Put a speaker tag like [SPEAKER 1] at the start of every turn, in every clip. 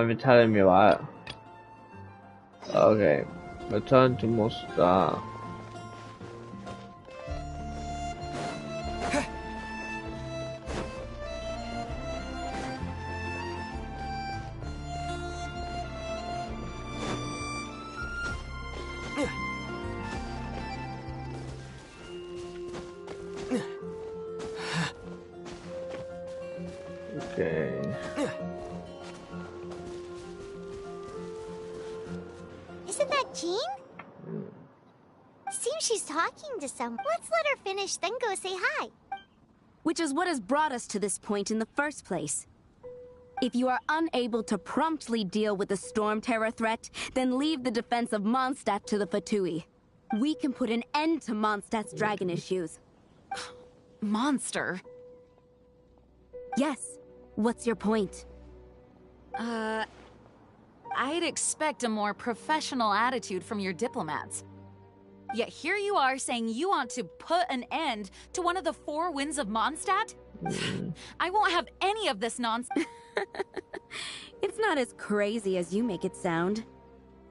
[SPEAKER 1] even telling me what? Okay, return to Mostar. Okay.
[SPEAKER 2] Isn't that Jean? Seems she's talking to someone. Let's let her finish, then go say hi.
[SPEAKER 3] Which is what has brought us to this point in the first place. If you are unable to promptly deal with the Storm Terror threat, then leave the defense of Mondstadt to the Fatui. We can put an end to Mondstadt's dragon issues.
[SPEAKER 4] Monster?
[SPEAKER 3] Yes. What's your point?
[SPEAKER 4] I'd expect a more professional attitude from your diplomats. Yet here you are saying you want to put an end to one of the four winds of Mondstadt? I won't have any of this nonsense.
[SPEAKER 3] It's not as crazy as you make it sound.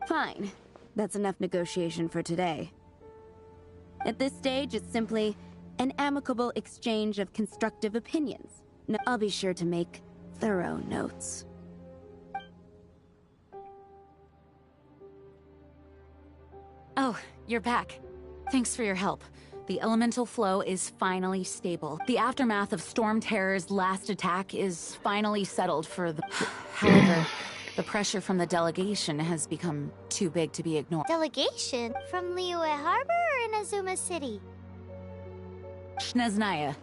[SPEAKER 3] Fine. That's enough negotiation for today. At this stage, it's simply an amicable exchange of constructive opinions. Now, I'll be sure to make thorough notes.
[SPEAKER 4] Oh, you're back. Thanks for your help. The elemental flow is finally stable. The aftermath of Storm Terror's last attack is finally settled for the... However, the pressure from the delegation has become too big to be ignored.
[SPEAKER 2] Delegation? From Liyue Harbor or in Azuma City?
[SPEAKER 4] Snezhnaya.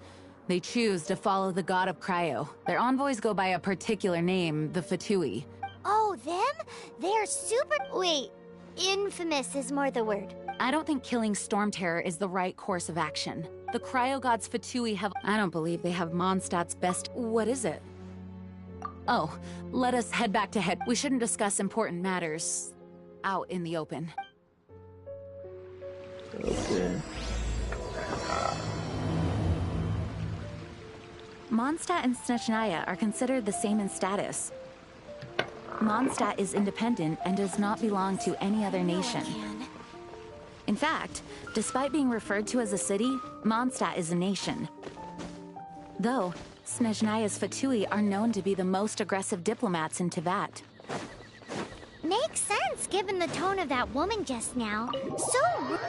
[SPEAKER 4] They choose to follow the god of Cryo. Their envoys go by a particular name, the Fatui.
[SPEAKER 2] Oh, them? They're super... Wait, infamous is more the word.
[SPEAKER 4] I don't think killing Storm Terror is the right course of action. The Cryo gods Fatui have... I don't believe they have Mondstadt's best... What is it? Oh, let us head back to head. We shouldn't discuss important matters out in the open.
[SPEAKER 1] Okay.
[SPEAKER 4] Mondstadt and Snezhnaya are considered the same in status. Mondstadt is independent and does not belong to any other nation. In fact, despite being referred to as a city, Mondstadt is a nation. Though, Snezhnaya's Fatui are known to be the most aggressive diplomats in Teyvat.
[SPEAKER 2] Makes sense, given the tone of that woman just now. So...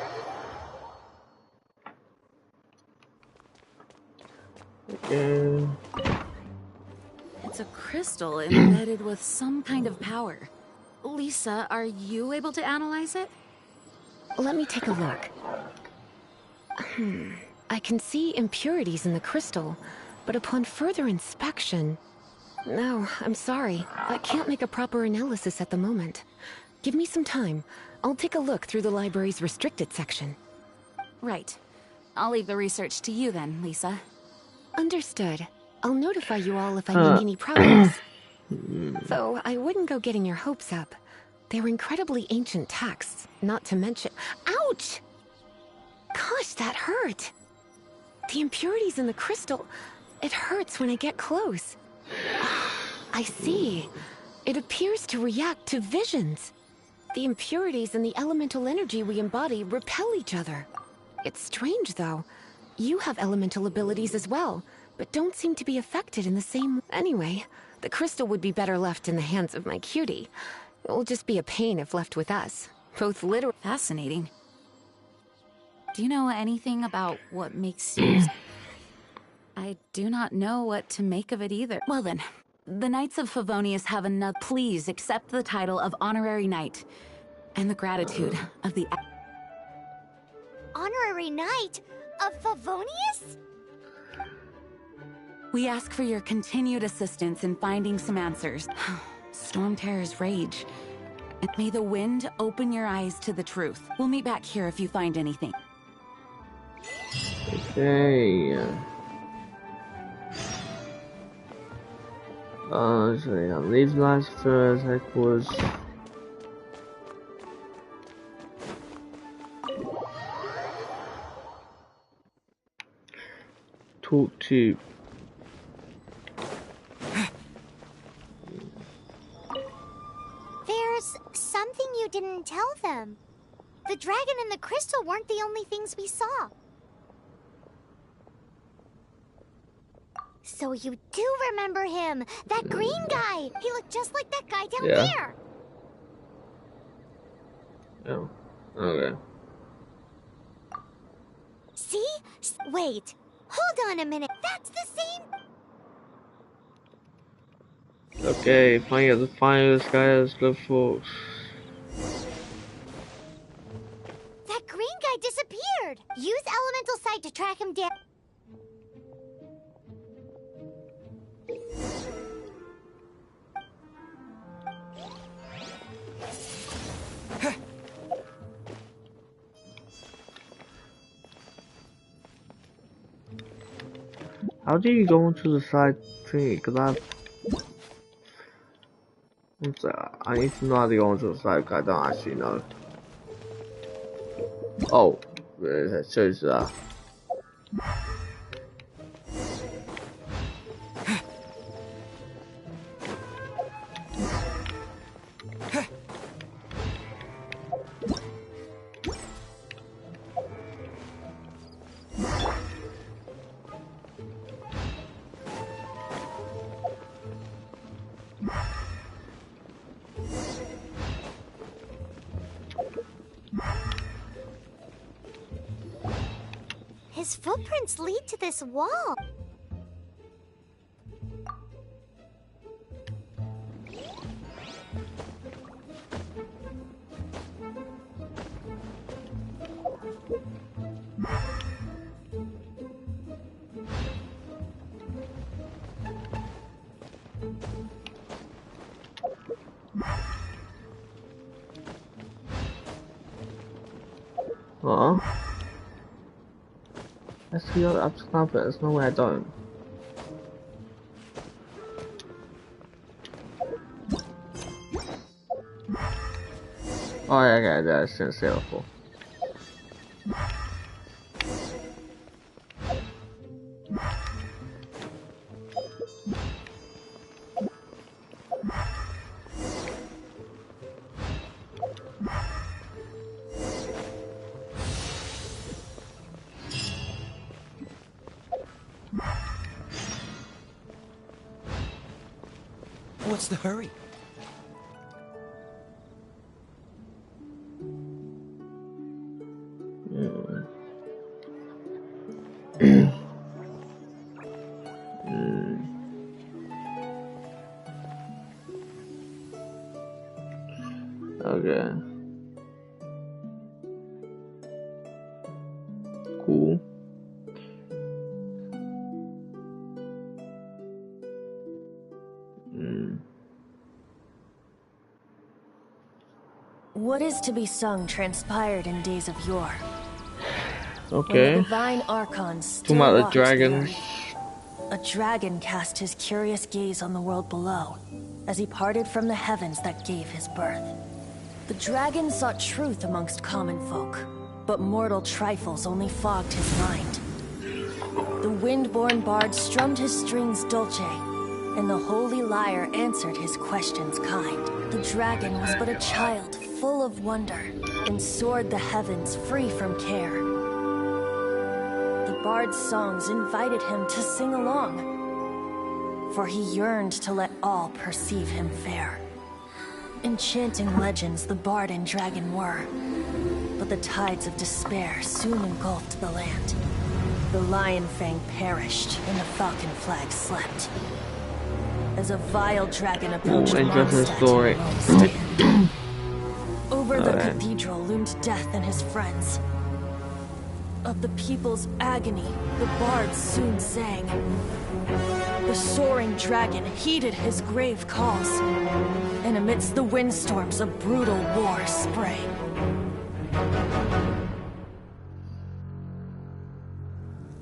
[SPEAKER 1] Okay.
[SPEAKER 4] It's a crystal embedded with some kind of power. Lisa, are you able to analyze it?
[SPEAKER 5] Let me take a look. I can see impurities in the crystal, but upon further inspection... No, I'm sorry. I can't make a proper analysis at the moment. Give me some time. I'll take a look through the library's restricted section.
[SPEAKER 4] Right. I'll leave the research to you then, Lisa.
[SPEAKER 5] Understood. I'll notify you all if I make any progress. Though I wouldn't go getting your hopes up. They're incredibly ancient texts, not to mention... Ouch! Gosh, that hurt! The impurities in the crystal... It hurts when I get close. I see. It appears to react to visions. The impurities and the elemental energy we embody repel each other. It's strange, though. You have elemental abilities as well, but don't seem to be affected in the same... Anyway, the crystal would be better left in the hands of my cutie. It will just be a pain if left with us. Both literal...
[SPEAKER 4] Fascinating. Do you know anything about what makes you... I do not know what to make of it either. Well then, the Knights of Favonius have another... Please accept the title of Honorary Knight, and the gratitude of the...
[SPEAKER 2] Honorary Knight of Favonius?
[SPEAKER 4] We ask for your continued assistance in finding some answers. Storm Terror's rage. And may the wind open your eyes to the truth. We'll meet back here if you find anything.
[SPEAKER 1] Okay. So yeah, leave last first equals talk to
[SPEAKER 2] There's something you didn't tell them. The dragon and the crystal weren't the only things we saw. So you do remember him, that green guy. He looked just like that guy down there.
[SPEAKER 1] Oh, okay.
[SPEAKER 2] See? Wait. Hold on a minute. That's the same.
[SPEAKER 1] Okay, playing at the finest guy is good folks.
[SPEAKER 2] That green guy disappeared. Use elemental sight to track him down.
[SPEAKER 1] How do you go into the side thing? Because I need to know how to go into the side because I don't actually know. Oh, it shows that.
[SPEAKER 2] His footprints lead to this wall.
[SPEAKER 1] Huh? Let's go up to top it. There's no way I don't. Oh yeah, okay, that's sincerely.
[SPEAKER 6] What's the hurry?
[SPEAKER 1] Okay. Cool.
[SPEAKER 7] What is to be sung transpired in days of yore. When the
[SPEAKER 1] Okay.
[SPEAKER 7] divine archons still
[SPEAKER 1] Talking about the
[SPEAKER 7] walked the
[SPEAKER 1] dragons.
[SPEAKER 7] earth, a dragon cast his curious gaze on the world below as he parted from the heavens that gave his birth. The dragon sought truth amongst common folk, but mortal trifles only fogged his mind. The wind-born bard strummed his strings dolce, and the holy lyre answered his questions kind. The dragon was but a child full of wonder, and soared the heavens free from care. The bard's songs invited him to sing along, for he yearned to let all perceive him fair. Enchanting legends the bard and dragon were, but the tides of despair soon engulfed the land. The lion fang perished, and the falcon flag slept. As a vile dragon approached
[SPEAKER 1] interesting
[SPEAKER 7] Mondstadt
[SPEAKER 1] story.
[SPEAKER 7] in Rome stand. Over the
[SPEAKER 1] Alright.
[SPEAKER 7] cathedral loomed death and his friends. Of the people's agony, the bards soon sang. The soaring dragon heeded his grave calls, and amidst the windstorms a brutal war sprang.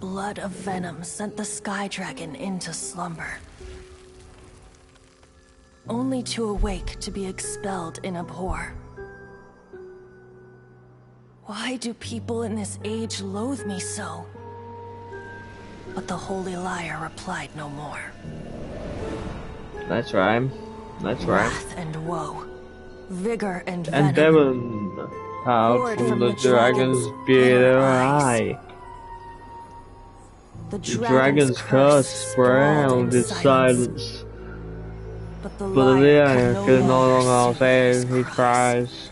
[SPEAKER 7] Blood of venom sent the sky dragon into slumber, only to awake to be expelled in abhor. Why do people in this age loathe me so? But the holy lyre replied no more.
[SPEAKER 1] That's right. That's right.
[SPEAKER 7] Wrath and woe, vigor and
[SPEAKER 1] And
[SPEAKER 7] venom.
[SPEAKER 1] Devon out
[SPEAKER 7] Poured
[SPEAKER 1] from
[SPEAKER 7] from
[SPEAKER 1] the
[SPEAKER 7] the
[SPEAKER 1] dragon's
[SPEAKER 7] dragon's
[SPEAKER 1] bitter
[SPEAKER 7] bitter
[SPEAKER 1] eye.
[SPEAKER 7] The
[SPEAKER 1] The dragon's curse
[SPEAKER 7] sprawled
[SPEAKER 1] drowned its silence.
[SPEAKER 7] But the
[SPEAKER 1] But the
[SPEAKER 7] lion
[SPEAKER 1] lion
[SPEAKER 7] could no longer
[SPEAKER 1] save
[SPEAKER 7] his
[SPEAKER 1] his cries.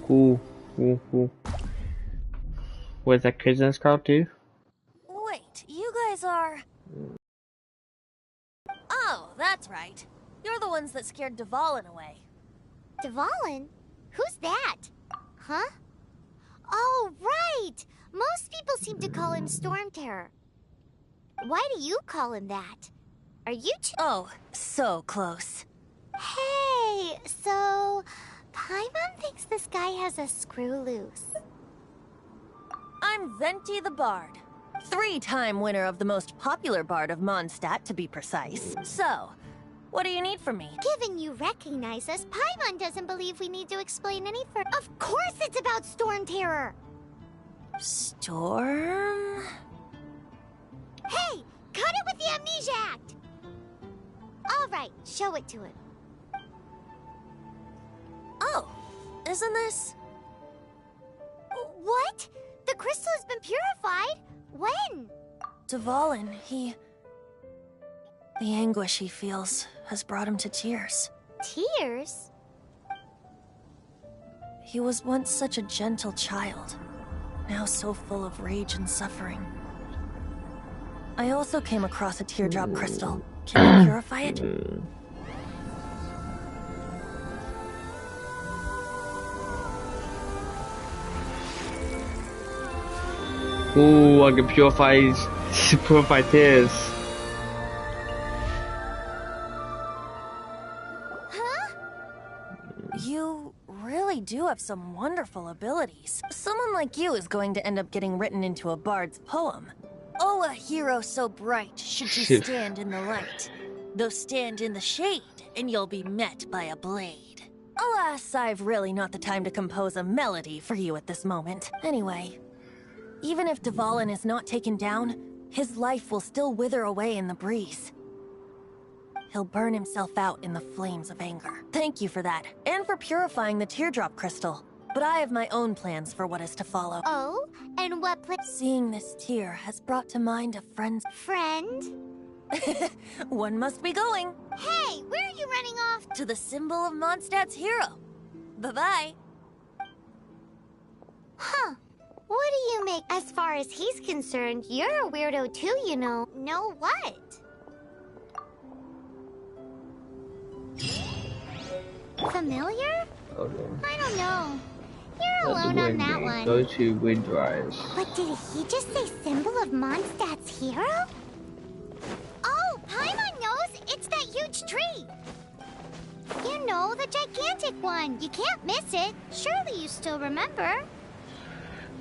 [SPEAKER 1] Cool, cool, cool. Wait, that kid's in this crowd too?
[SPEAKER 7] Wait, you guys are... Oh, that's right. You're the ones that scared Dvalin away.
[SPEAKER 2] Dvalin? Who's that? Huh? Oh, right! Most people seem to call him Storm Terror. Why do you call him that? Are you two?
[SPEAKER 7] Oh, so close.
[SPEAKER 2] Hey, so... Paimon thinks this guy has a screw loose.
[SPEAKER 7] I'm Venti the Bard. 3-time winner of the most popular bard of Mondstadt, to be precise. So, what do you need from me?
[SPEAKER 2] Given you recognize us, Paimon doesn't believe we need to explain any further. Of course it's about Storm Terror!
[SPEAKER 7] Storm?
[SPEAKER 2] Hey! Cut it with the Amnesia Act! Alright, show it to him.
[SPEAKER 7] Oh, isn't this...
[SPEAKER 2] What? The crystal has been purified? When?
[SPEAKER 7] Dvalin, the anguish he feels has brought him to tears.
[SPEAKER 2] Tears?
[SPEAKER 7] He was once such a gentle child, now so full of rage and suffering. I also came across a teardrop crystal. Can you purify it?
[SPEAKER 1] Ooh, I can purify tears.
[SPEAKER 2] Huh?
[SPEAKER 7] You really do have some wonderful abilities. Someone like you is going to end up getting written into a bard's poem. Oh, a hero so bright, should you stand in the light. Though stand in the shade, and you'll be met by a blade. Alas, I've really not the time to compose a melody for you at this moment. Anyway, even if Dvalin is not taken down, his life will still wither away in the breeze. He'll burn himself out in the flames of anger. Thank you for that, and for purifying the teardrop crystal. But I have my own plans for what is to follow.
[SPEAKER 2] Oh? And what
[SPEAKER 7] Seeing this tear has brought to mind a friend's...
[SPEAKER 2] friend?
[SPEAKER 7] One must be going.
[SPEAKER 2] Hey, where are you running off?
[SPEAKER 7] To the symbol of Mondstadt's hero. Bye-bye.
[SPEAKER 2] Huh. What do you make? As far as he's concerned, you're a weirdo too, you know. Know what? Familiar?
[SPEAKER 1] Okay.
[SPEAKER 2] I don't know. You're
[SPEAKER 1] That's
[SPEAKER 2] alone on that
[SPEAKER 1] windy.
[SPEAKER 2] one.
[SPEAKER 1] Go to Windrise.
[SPEAKER 2] But did he just say symbol of Mondstadt's hero? Oh, Paimon knows! It's that huge tree! You know, the gigantic one. You can't miss it. Surely you still remember.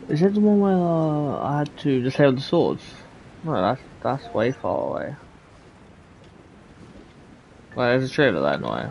[SPEAKER 1] Is that the one where I had to just hold the swords? No, that's way far away. Well, there's a trailer that way.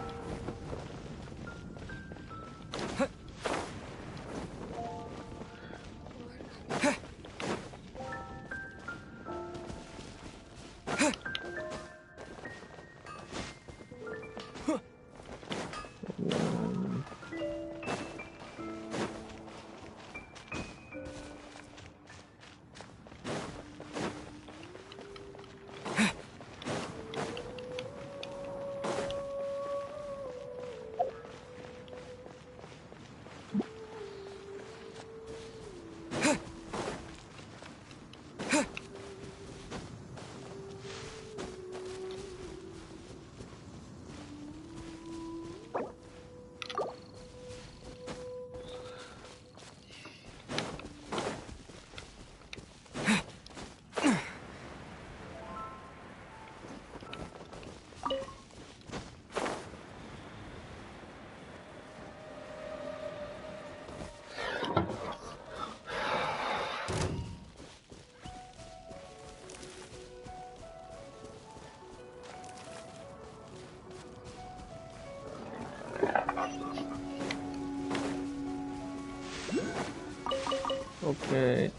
[SPEAKER 1] Okay.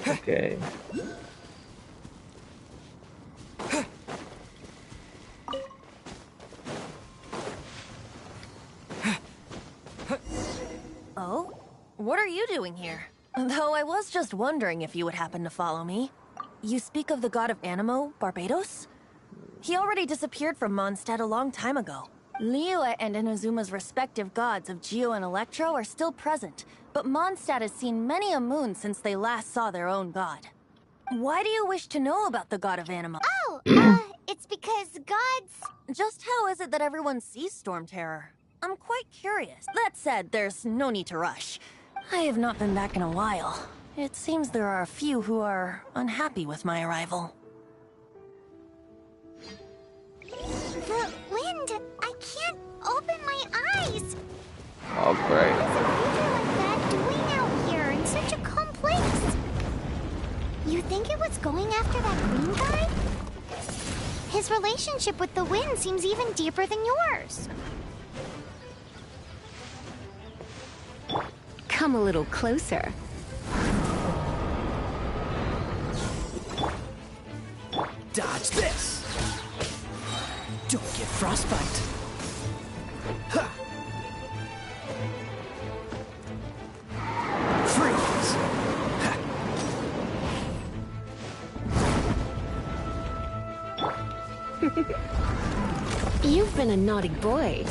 [SPEAKER 1] Okay.
[SPEAKER 7] doing here? Though I was just wondering if you would happen to follow me. You speak of the god of Animo, Barbados? He already disappeared from Mondstadt a long time ago. Liyue and Inazuma's respective gods of Geo and Electro are still present, but Mondstadt has seen many a moon since they last saw their own god. Why do you wish to know about the god of Animo?
[SPEAKER 2] Oh, it's because gods...
[SPEAKER 7] Just how is it that everyone sees Storm Terror? I'm quite curious. That said, there's no need to rush. I have not been back in a while. It seems there are a few who are unhappy with my arrival.
[SPEAKER 2] The wind! I can't open my eyes!
[SPEAKER 1] Oh, great.
[SPEAKER 2] What's a creature like that doing out here in such a calm place? You think it was going after that green guy? His relationship with the wind seems even deeper than yours.
[SPEAKER 5] Come a little closer.
[SPEAKER 6] Dodge this! Don't get frostbite! Ha! Freeze! Ha!
[SPEAKER 5] You've been a naughty boy.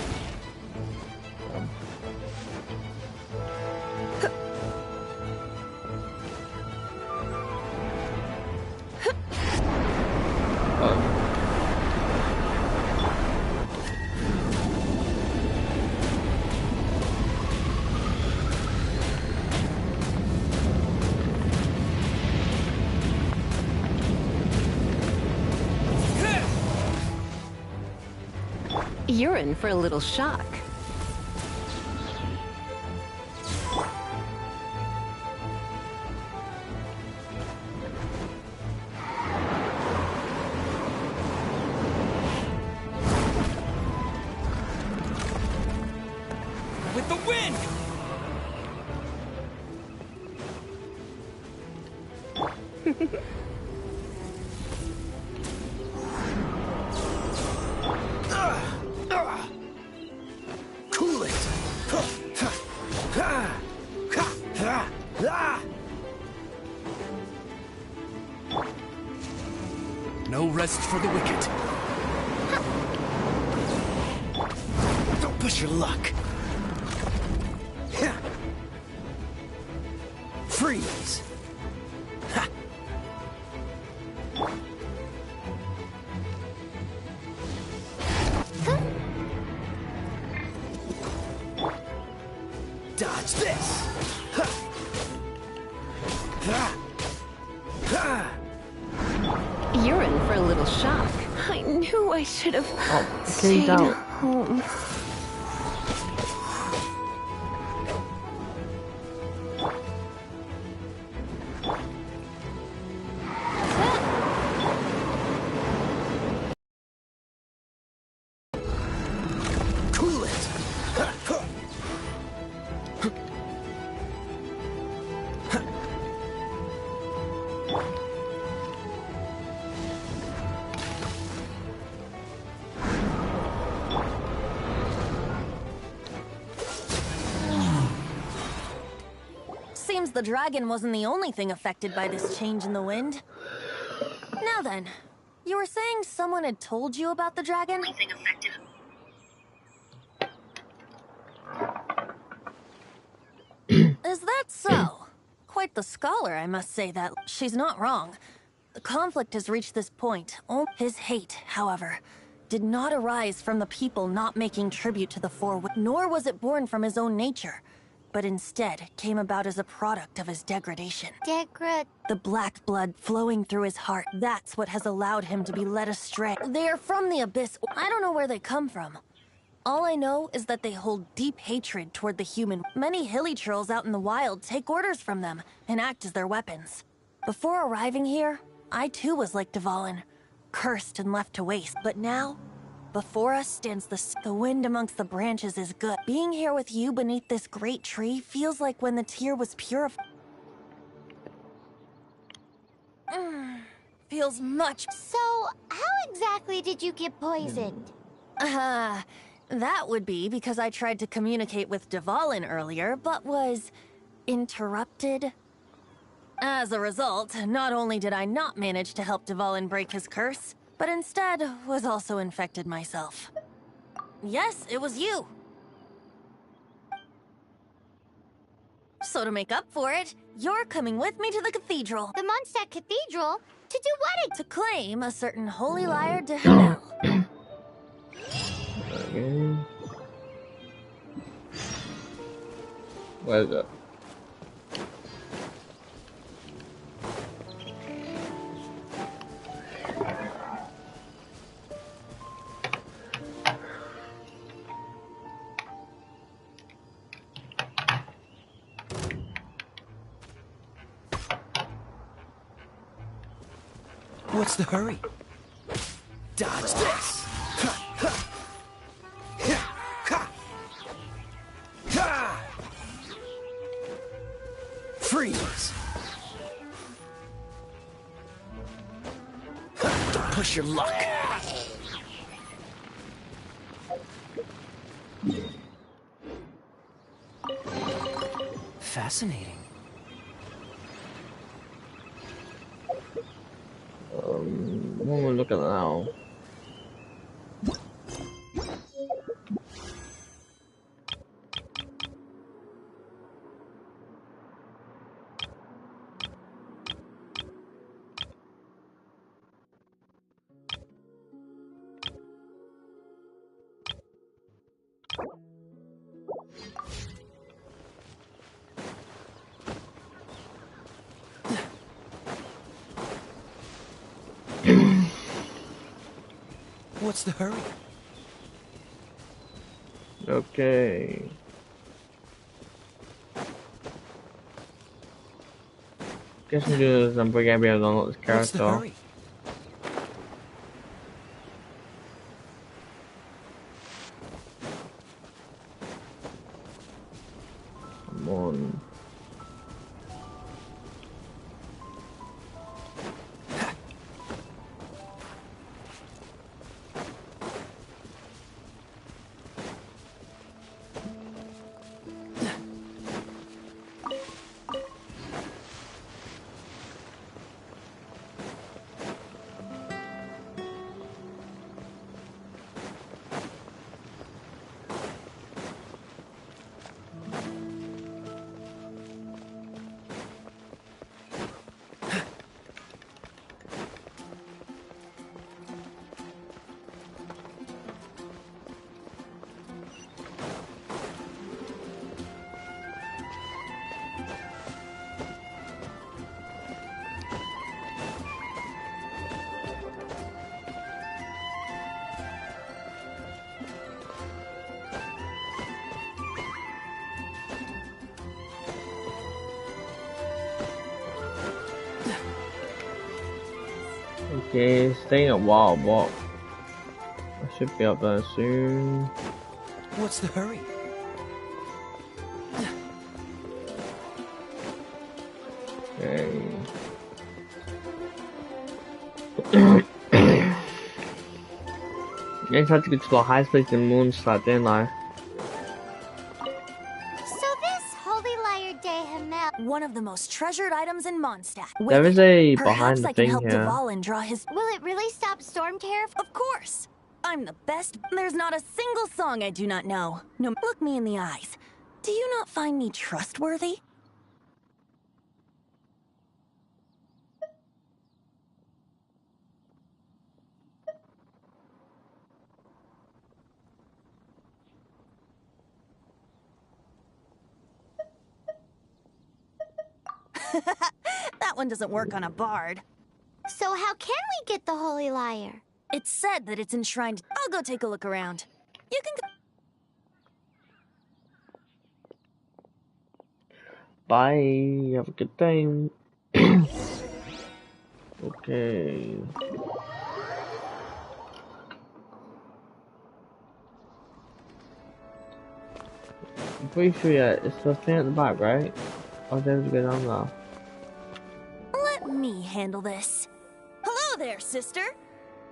[SPEAKER 5] You're in for a little shock.
[SPEAKER 6] With the wind! Cool it! No rest for the wicked. Don't push your luck. Freeze! Ha! Dodge this! Ha! Ha! Ha!
[SPEAKER 5] You're in for a little shock. I knew I should have
[SPEAKER 1] Okay,
[SPEAKER 5] stayed
[SPEAKER 1] down.
[SPEAKER 5] home.
[SPEAKER 6] Cool it! Ha! Ha!
[SPEAKER 7] Seems the dragon wasn't the only thing affected by this change in the wind. Now then, you were saying someone had told you about the dragon? Is that so? Quite the scholar, I must say that. She's not wrong. The conflict has reached this point. His hate, however, did not arise from the people not making tribute to the Four Winds, nor was it born from his own nature, but instead came about as a product of his degradation. The black blood flowing through his heart, that's what has allowed him to be led astray. They are from the Abyss. I don't know where they come from. All I know is that they hold deep hatred toward the human. Many hilly trolls out in the wild take orders from them and act as their weapons. Before arriving here, I too was like Dvalin, cursed and left to waste. But now, before us stands the wind amongst the branches is good. Being here with you beneath this great tree feels like when the tear was purified. Feels much.
[SPEAKER 2] So, how exactly did you get poisoned?
[SPEAKER 7] That would be because I tried to communicate with Dvalin earlier, but was interrupted. As a result, not only did I not manage to help Dvalin break his curse, but instead was also infected myself. Yes, it was you. So to make up for it, you're coming with me to the cathedral.
[SPEAKER 2] The Mondstadt Cathedral? To do what?
[SPEAKER 7] To claim a certain holy liar de Hamel.
[SPEAKER 1] Okay. Where is it?
[SPEAKER 6] What's the hurry? Dodge this! Freeze! Don't push your luck. Fascinating.
[SPEAKER 1] What am I looking at now?
[SPEAKER 6] What's the hurry?
[SPEAKER 1] Okay. Guess we do this and bring everyone on this
[SPEAKER 6] What's the
[SPEAKER 1] character.
[SPEAKER 6] hurry?
[SPEAKER 1] Come on. Okay, it's taking a while, but I should be up there soon.
[SPEAKER 6] What's the hurry?
[SPEAKER 1] Okay. I just had to get to the highest place in Moonstad, didn't I?
[SPEAKER 2] So this Holy Liar de Hamel...
[SPEAKER 7] One of the most treasured items in Mondstadt.
[SPEAKER 1] There is a
[SPEAKER 7] Perhaps
[SPEAKER 1] behind the
[SPEAKER 7] I can
[SPEAKER 1] thing
[SPEAKER 7] help
[SPEAKER 1] here.
[SPEAKER 7] Dvalin draw his...
[SPEAKER 2] Will it really stop Storm Terror?
[SPEAKER 7] Of course! I'm the best. There's not a single song I do not know. No, look me in the eyes. Do you not find me trustworthy? That one doesn't work on a bard.
[SPEAKER 2] So how can we get the Holy Liar?
[SPEAKER 7] It's said that it's enshrined. I'll go take a look around. You can go.
[SPEAKER 1] Bye. Have a good day. Okay. I'm pretty sure, yeah, it's the thing at the back, right? I was able to go down there.
[SPEAKER 7] Let me handle this. Hello there, sister.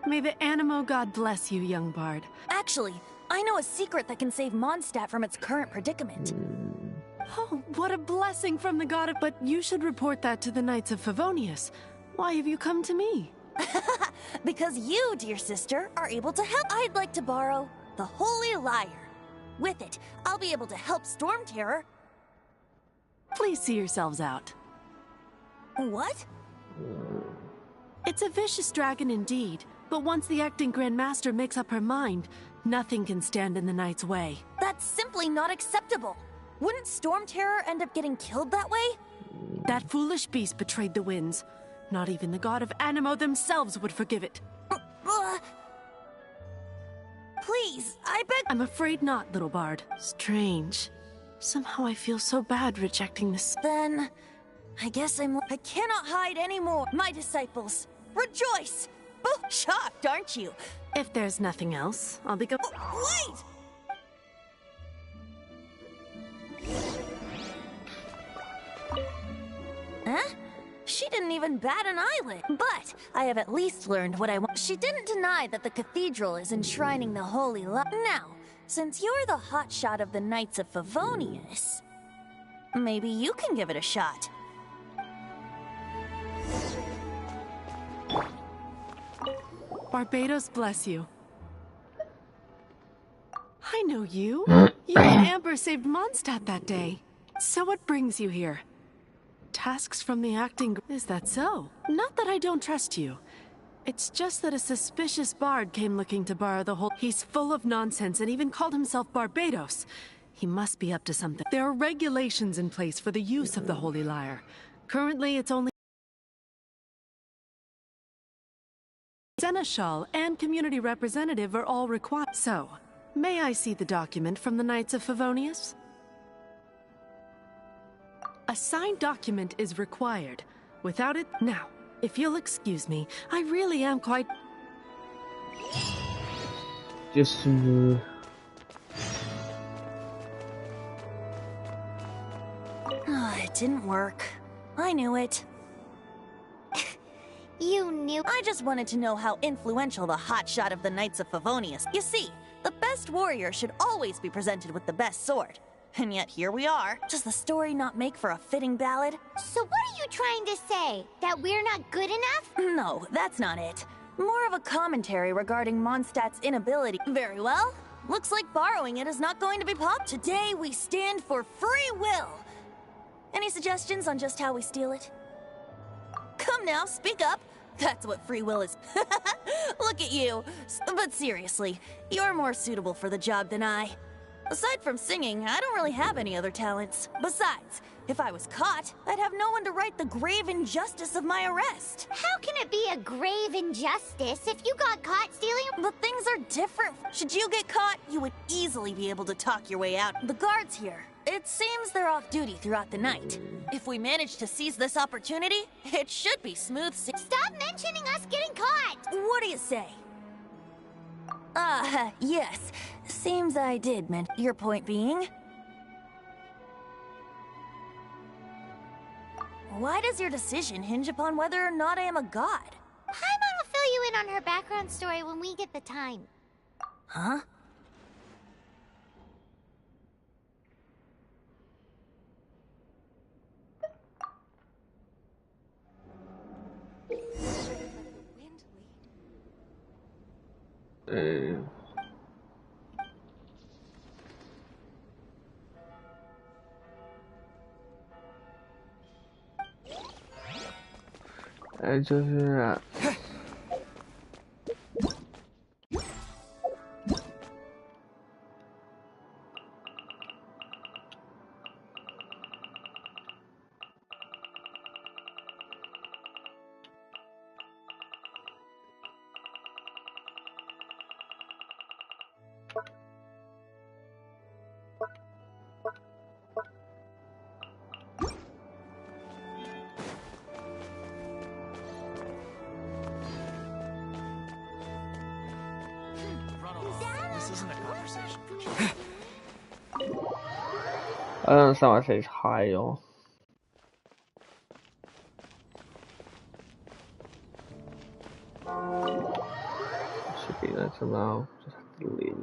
[SPEAKER 8] May the Animo god bless you, young bard.
[SPEAKER 7] Actually, I know a secret that can save Mondstadt from its current predicament.
[SPEAKER 8] Oh, what a blessing from the god of... But you should report that to the Knights of Favonius. Why have you come to me?
[SPEAKER 7] Because you, dear sister, are able to help. I'd like to borrow the Holy Lyre. With it, I'll be able to help Storm Terror.
[SPEAKER 8] Please see yourselves out.
[SPEAKER 7] What?
[SPEAKER 8] It's a vicious dragon indeed, but once the acting Grandmaster makes up her mind, nothing can stand in the Knight's way.
[SPEAKER 7] That's simply not acceptable. Wouldn't Storm Terror end up getting killed that way?
[SPEAKER 8] That foolish beast betrayed the winds. Not even the god of Animo themselves would forgive it.
[SPEAKER 7] Please, I beg.
[SPEAKER 8] I'm afraid not, little bard. Strange. Somehow I feel so bad rejecting this.
[SPEAKER 7] Then, I guess I cannot hide anymore. My disciples, rejoice! Both shocked, aren't you?
[SPEAKER 8] If there's nothing else, I'll be
[SPEAKER 7] Wait! Huh? She didn't even bat an eyelid. But I have at least learned what I want. She didn't deny that the cathedral is enshrining the holy love. Now, since you're the hotshot of the Knights of Favonius, maybe you can give it a shot.
[SPEAKER 8] Barbados bless you. I know you. You and Amber saved Mondstadt that day. So what brings you here? Tasks from the acting... Is that so? Not that I don't trust you. It's just that a suspicious bard came looking to borrow the whole... He's full of nonsense and even called himself Barbados. He must be up to something. There are regulations in place for the use of the Holy Lyre. Currently, it's only... Seneschal and community representative are all required. So, may I see the document from the Knights of Favonius? A signed document is required. Without it... Now, if you'll excuse me, I really am quite...
[SPEAKER 1] Just...
[SPEAKER 7] It didn't work. I knew it.
[SPEAKER 2] You knew.
[SPEAKER 7] I just wanted to know how influential the hotshot of the Knights of Favonius. You see, the best warrior should always be presented with the best sword. And yet here we are. Does the story not make for a fitting ballad?
[SPEAKER 2] So what are you trying to say? That we're not good enough?
[SPEAKER 7] No, that's not it. More of a commentary regarding Mondstadt's inability. Very well. Looks like borrowing it is not going to be pop. Today we stand for free will. Any suggestions on just how we steal it? Come now, speak up. That's what free will is. Look at you. But seriously, you're more suitable for the job than I. Aside from singing, I don't really have any other talents. Besides, if I was caught, I'd have no one to right the grave injustice of my arrest.
[SPEAKER 2] How can it be a grave injustice if you got caught stealing?
[SPEAKER 7] But things are different. Should you get caught, you would easily be able to talk your way out. The guards here, it seems they're off duty throughout the night. If we manage to seize this opportunity, it should be smooth.
[SPEAKER 2] Stop mentioning us getting caught!
[SPEAKER 7] What do you say? Yes. Seems I did meant. Your point being? Why does your decision hinge upon whether or not I am a god?
[SPEAKER 2] Paimon will fill you in on her background story when we get the time.
[SPEAKER 7] Huh?
[SPEAKER 1] 就是上把谁拆哟？是别人什么？这是零。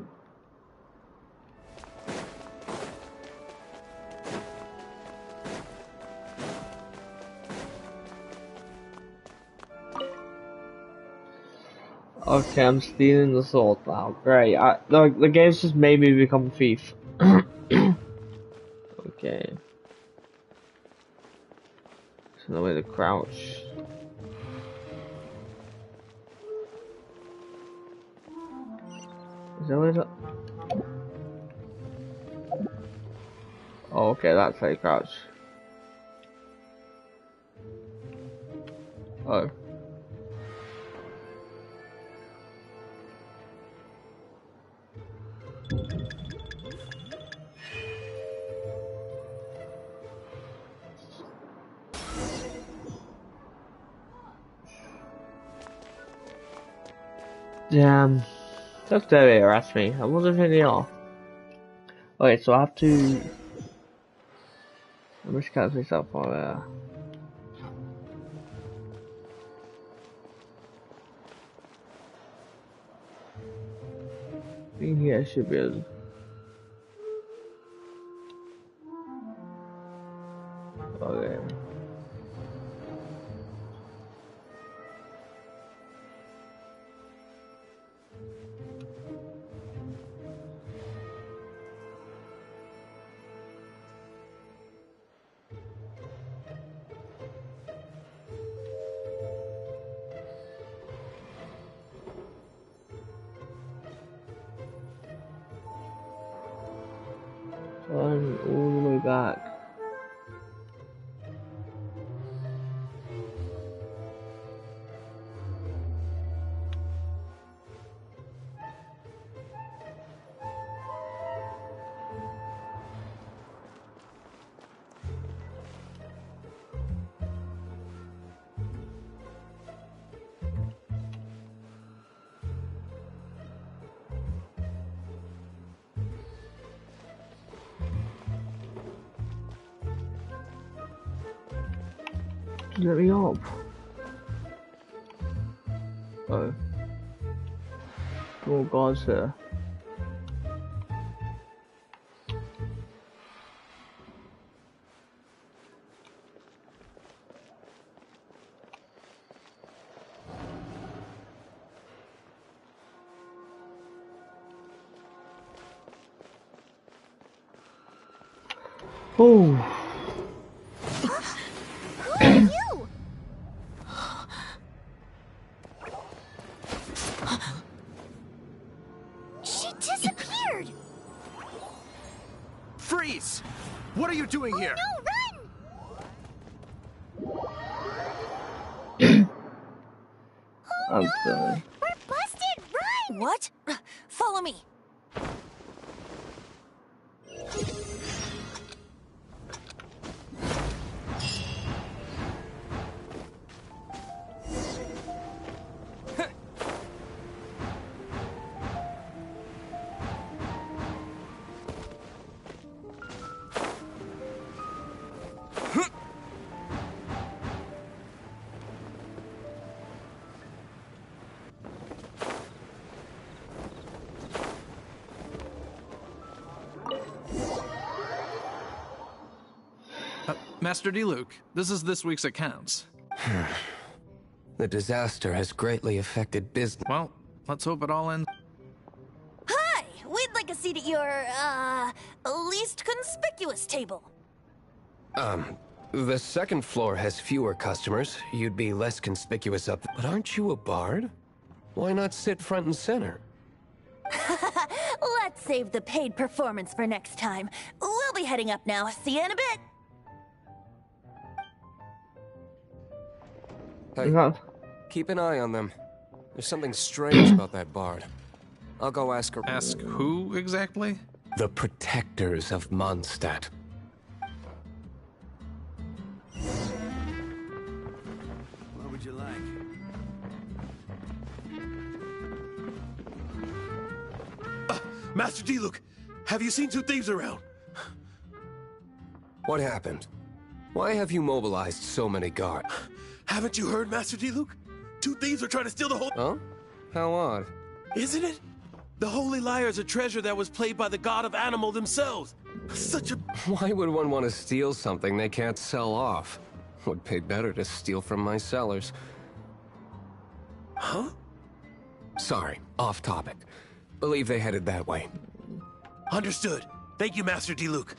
[SPEAKER 1] Okay, I'm stealing the sword now. Great. The game's just made me become a thief. Okay. There's no way to crouch. Is there a way to... Oh, okay, that's how you crouch. Oh. Damn. Look there, harass me. I wonder if they are. Okay, so I have to... I'm just catch myself for in here I should be able... Okay. Run all the way back. Let me up. Oh. Oh God, sir. Oh.
[SPEAKER 6] Freeze! What are you doing here?
[SPEAKER 2] No,
[SPEAKER 1] I'm sorry.
[SPEAKER 2] we're busted! Run!
[SPEAKER 7] What? Follow me.
[SPEAKER 9] Master D-Luke, this is this week's accounts.
[SPEAKER 10] The disaster has greatly affected business.
[SPEAKER 9] Well, let's hope it all ends.
[SPEAKER 7] Hi! We'd like a seat at your, least conspicuous table.
[SPEAKER 10] The second floor has fewer customers. You'd be less conspicuous up. But aren't you a bard? Why not sit front and center?
[SPEAKER 7] Let's save the paid performance for next time. We'll be heading up now. See you in a bit.
[SPEAKER 10] Hey, keep an eye on them. There's something strange about that bard. I'll go ask her.
[SPEAKER 9] Ask who exactly?
[SPEAKER 10] The protectors of Mondstadt.
[SPEAKER 6] What would you like? Master D-Luke, have you seen two thieves around?
[SPEAKER 10] What happened? Why have you mobilized so many guards?
[SPEAKER 6] Haven't you heard, Master D-Luke? Two thieves are trying to steal the whole...
[SPEAKER 10] Huh? How odd.
[SPEAKER 6] Isn't it? The Holy Lyre is a treasure that was played by the god of animal themselves. Such a...
[SPEAKER 10] Why would one want to steal something they can't sell off? Would pay better to steal from my cellars.
[SPEAKER 6] Huh?
[SPEAKER 10] Sorry, off topic. Believe they headed that way.
[SPEAKER 6] Understood. Thank you, Master Diluc.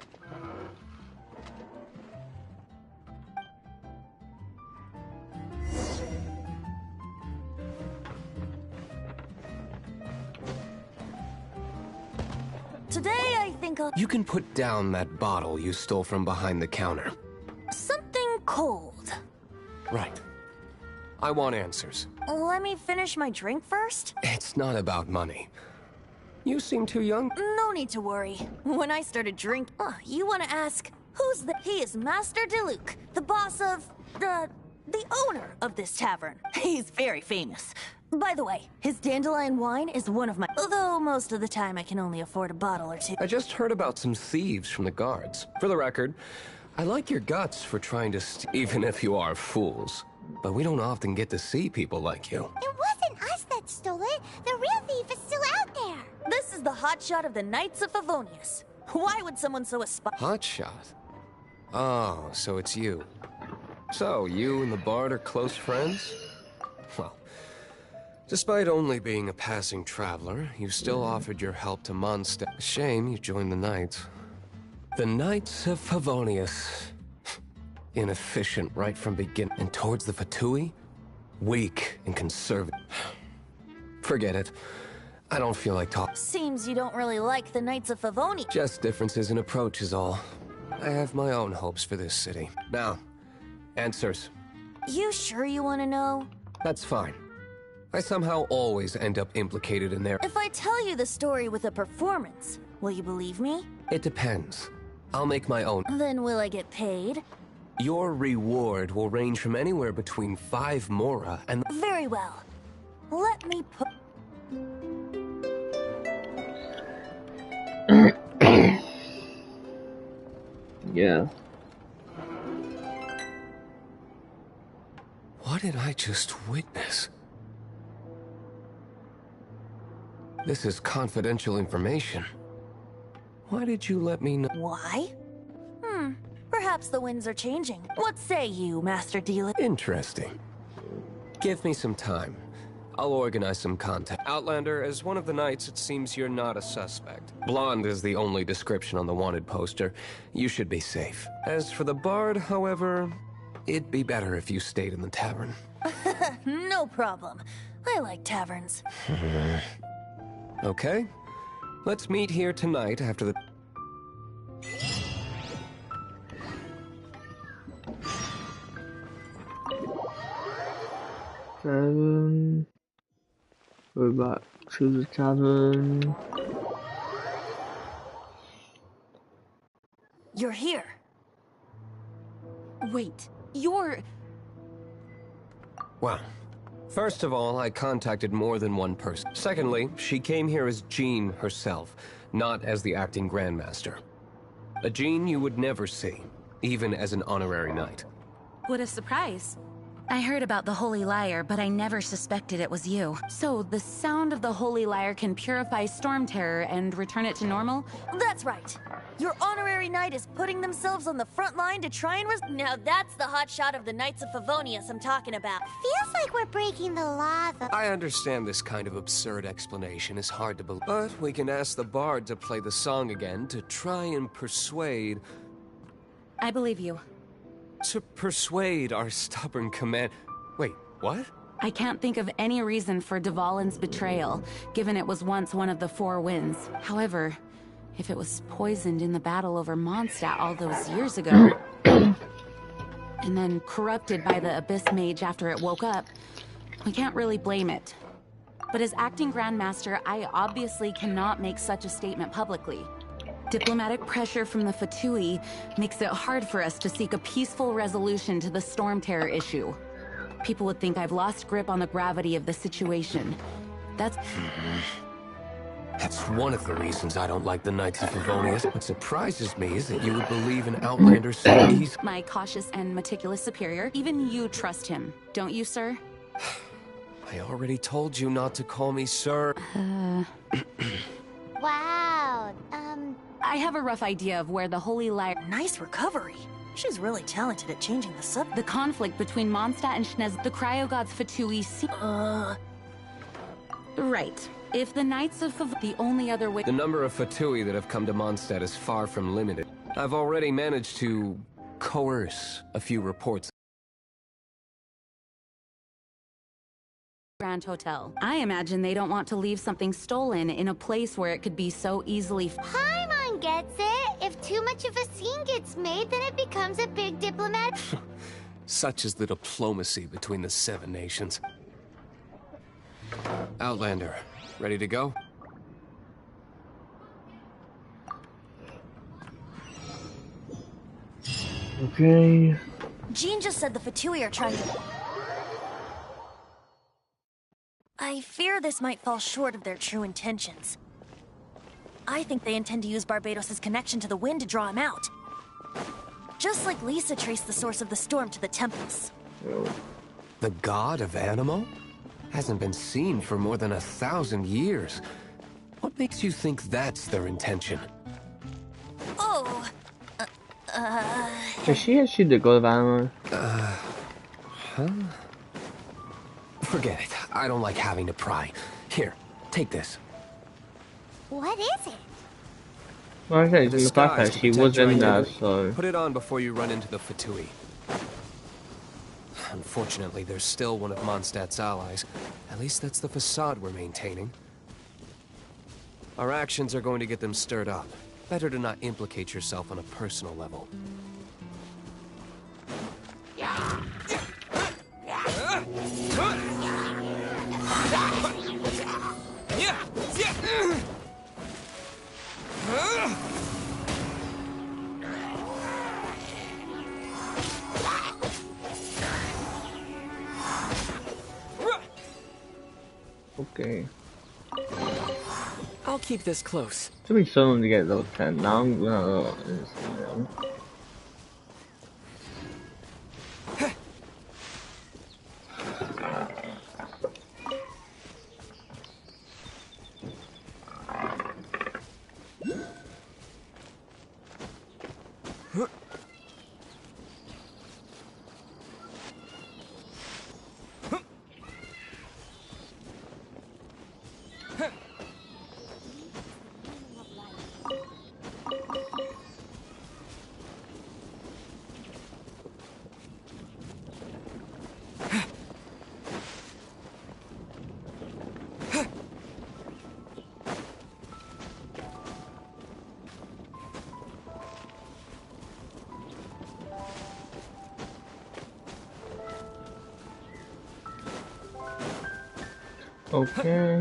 [SPEAKER 7] Today, I think I'll...
[SPEAKER 10] You can put down that bottle you stole from behind the counter.
[SPEAKER 7] something cold.
[SPEAKER 10] Right. I want answers.
[SPEAKER 7] Let me finish my drink first?
[SPEAKER 10] It's not about money. You seem too young.
[SPEAKER 7] No need to worry. When I started drinking... you want to ask, who's the... He is Master Diluc, the boss of... the owner of this tavern. He's very famous. By the way, his dandelion wine is one of my... Although most of the time I can only afford a bottle or two.
[SPEAKER 10] I just heard about some thieves from the guards. For the record, I like your guts for trying to even if you are fools. But we don't often get to see people like you.
[SPEAKER 2] It wasn't us that stole it. The real thief is still out there.
[SPEAKER 7] This is the hotshot of the Knights of Favonius. Why would someone so aspire...
[SPEAKER 10] Hotshot? Oh, so it's you. So, you and the Bard are close friends? Well, despite only being a passing traveler, you still offered your help to Mondstadt. Shame you joined the Knights. The Knights of Favonius. Inefficient right from beginning. And towards the Fatui? Weak and conservative. Forget it. I don't feel like talking.
[SPEAKER 7] Seems you don't really like the Knights of Favonius.
[SPEAKER 10] Just differences in approach is all. I have my own hopes for this city. Now, answers.
[SPEAKER 7] You sure you want to know?
[SPEAKER 10] That's fine. I somehow always end up implicated in their...
[SPEAKER 7] If I tell you the story with a performance, will you believe me?
[SPEAKER 10] It depends. I'll make my own.
[SPEAKER 7] Then will I get paid?
[SPEAKER 10] Your reward will range from anywhere between 5 mora and...
[SPEAKER 7] Very well. Let me put...
[SPEAKER 1] Yeah.
[SPEAKER 10] What did I just witness? This is confidential information. Why did you let me know?
[SPEAKER 7] Why? Perhaps the winds are changing. What say you, Master Diluc?
[SPEAKER 10] Interesting. Give me some time. I'll organize some contact. Outlander, as one of the knights, it seems you're not a suspect. Blonde is the only description on the wanted poster. You should be safe. As for the Bard, however, it'd be better if you stayed in the tavern.
[SPEAKER 7] No problem. I like taverns.
[SPEAKER 10] Okay. Let's meet here tonight after the...
[SPEAKER 1] Tavern. We're back to the tavern.
[SPEAKER 7] You're here.
[SPEAKER 3] Wait, you're...
[SPEAKER 10] Well, first of all, I contacted more than one person. Secondly, she came here as Jean herself, not as the acting Grandmaster. A Jean you would never see, even as an honorary knight.
[SPEAKER 4] What a surprise. I heard about the Holy Lyre, but I never suspected it was you.
[SPEAKER 3] So, the sound of the Holy Lyre can purify Storm Terror and return it to normal?
[SPEAKER 7] That's right. Your honorary knight is putting themselves on the front line to try and Now that's the hot shot of the Knights of Favonius I'm talking about.
[SPEAKER 2] Feels like we're breaking the law, though.
[SPEAKER 10] I understand this kind of absurd explanation is hard to believe, but we can ask the Bard to play the song again to try and persuade...
[SPEAKER 3] I believe you.
[SPEAKER 10] To persuade our stubborn command... Wait, what?
[SPEAKER 3] I can't think of any reason for Dvalin's betrayal, given it was once one of the Four Winds. However, if it was poisoned in the battle over Mondstadt all those years ago, and then corrupted by the Abyss Mage after it woke up, we can't really blame it. But as acting Grandmaster, I obviously cannot make such a statement publicly. Diplomatic pressure from the Fatui makes it hard for us to seek a peaceful resolution to the Storm Terror issue. People would think I've lost grip on the gravity of the situation. That's
[SPEAKER 10] one of the reasons I don't like the Knights of Favonius. What surprises me is that you would believe an Outlander so easy.
[SPEAKER 3] My cautious and meticulous superior. Even you trust him, don't you, sir?
[SPEAKER 10] I already told you not to call me sir.
[SPEAKER 2] Wow,
[SPEAKER 3] I have a rough idea of where the Holy Lyre...
[SPEAKER 7] Nice recovery. She's really talented at changing the subject.
[SPEAKER 3] The conflict between Mondstadt and Schnez... The Cryo Gods Fatui...
[SPEAKER 4] Right. If the Knights of the only other way...
[SPEAKER 10] The number of Fatui that have come to Mondstadt is far from limited. I've already managed to coerce a few reports.
[SPEAKER 4] Grand Hotel. I imagine they don't want to leave something stolen in a place where it could be so easily...
[SPEAKER 2] Paimon gets it. If too much of a scene gets made, then it becomes a big diplomatic...
[SPEAKER 10] Such is the diplomacy between the 7 nations. Outlander, ready to go?
[SPEAKER 1] Okay.
[SPEAKER 7] Jean just said the Fatui are trying to... I fear this might fall short of their true intentions. I think they intend to use Barbados' connection to the wind to draw him out. Just like Lisa traced the source of the storm to the temples.
[SPEAKER 10] The god of Animo? Hasn't been seen for more than 1,000 years. What makes you think that's their intention?
[SPEAKER 7] Oh...
[SPEAKER 1] Is she actually the god of Animo?
[SPEAKER 10] Huh? Forget it. I don't like having to pry. Here, take this.
[SPEAKER 2] What is it?
[SPEAKER 1] Well, okay, the fact that she was in there, so...
[SPEAKER 10] Put it on before you run into the Fatui. Unfortunately, there's still one of Mondstadt's allies. At least that's the facade we're maintaining. Our actions are going to get them stirred up. Better to not implicate yourself on a personal level.
[SPEAKER 1] Okay.
[SPEAKER 11] I'll keep this close.
[SPEAKER 1] Took me so long to get those 10. Now I'm gonna... Okay.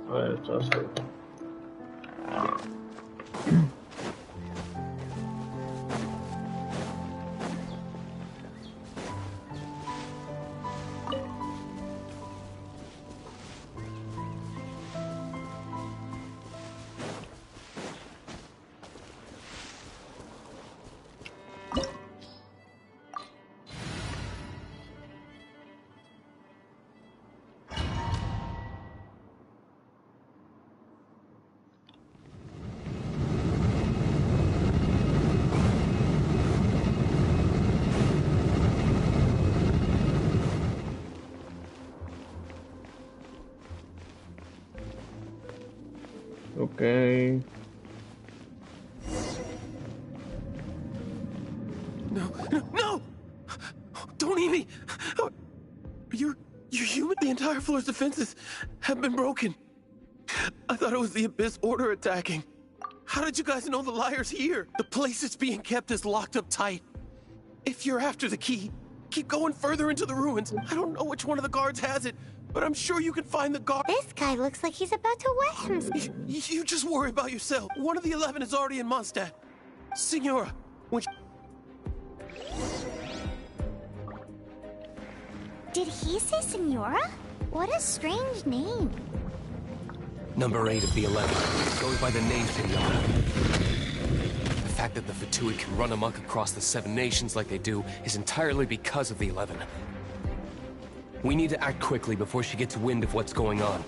[SPEAKER 1] Alright, that's it. Okay.
[SPEAKER 6] No! Don't eat me! You're human. The entire floor's defenses have been broken. I thought it was the Abyss Order attacking. How did you guys know the liar's here? The place it's being kept is locked up tight. If you're after the key, keep going further into the ruins. I don't know which one of the guards has it, but I'm sure you can find the guard.
[SPEAKER 2] This guy looks like he's about to wet himself.
[SPEAKER 6] You just worry about yourself. One of the 11 is already in Mondstadt. Signora, when
[SPEAKER 2] Did he say Senora? What a strange name.
[SPEAKER 10] Number 8 of the 11. Goes by the name Senora. fact that the Fatui can run amok across the 7 nations like they do is entirely because of the 11. We need to act quickly before she gets wind of what's going on.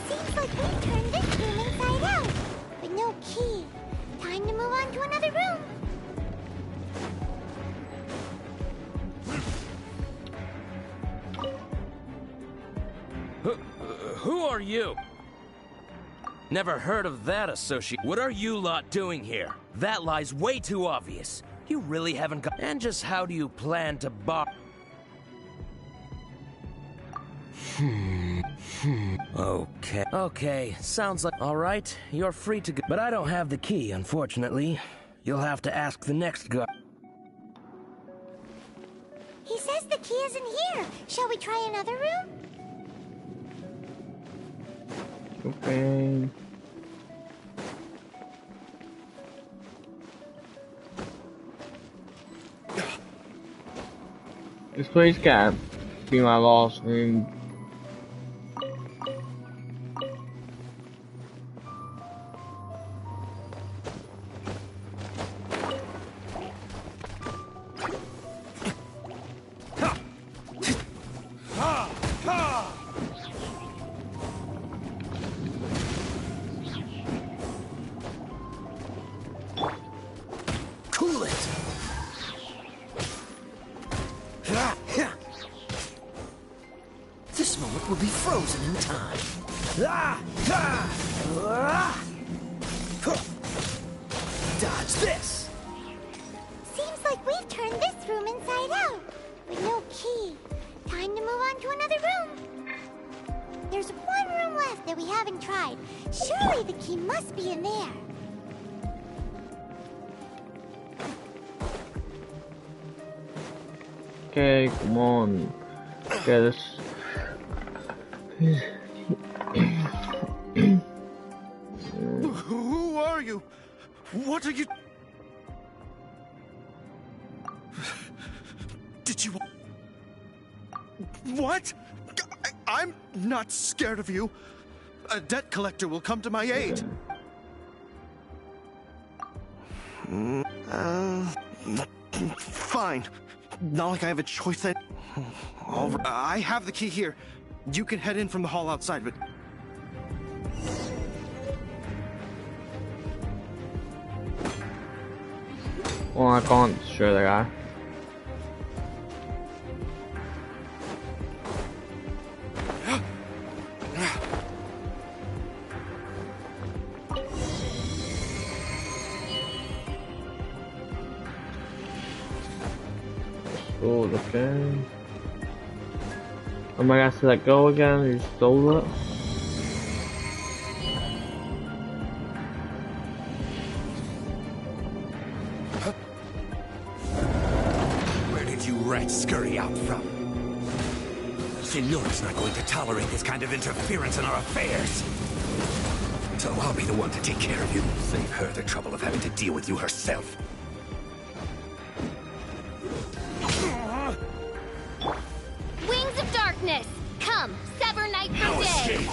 [SPEAKER 2] Seems like we've turned this room inside out, but no key. Time to move on to another room.
[SPEAKER 11] Who are you? Never heard of that associate. What are you lot doing here? That lie's way too obvious. You really haven't got. And just how do you plan to bar? Okay, sounds like... Alright, you're free to go. But I don't have the key, unfortunately. You'll have to ask the next guy.
[SPEAKER 2] He says the key isn't here. Shall we try another room?
[SPEAKER 1] Okay. This place can't be my last room.
[SPEAKER 11] Cool it! This moment will be frozen in time. Dodge this!
[SPEAKER 2] Seems like we've turned this room inside out, with no key. Time to move on to another room. There's one room left that we haven't tried. Surely the key must be in there.
[SPEAKER 1] Okay, come on. Okay, this.
[SPEAKER 6] Who are you? What are you... Did you... What? I'm not scared of you. A debt collector will come to my aid. Fine. Not like I have a choice then. I have the key here. You can head in from the hall outside, but...
[SPEAKER 1] Well, I can't destroy the guy. Oh, okay. Am I gonna let go again? You stole it?
[SPEAKER 12] Where did you rats scurry out from? Signora's not going to tolerate this kind of interference in our affairs. So I'll be the one to take care of you. Save her the trouble of having to deal with you herself.
[SPEAKER 2] Wings of darkness, come, sever night from
[SPEAKER 12] No
[SPEAKER 2] day.
[SPEAKER 12] escape!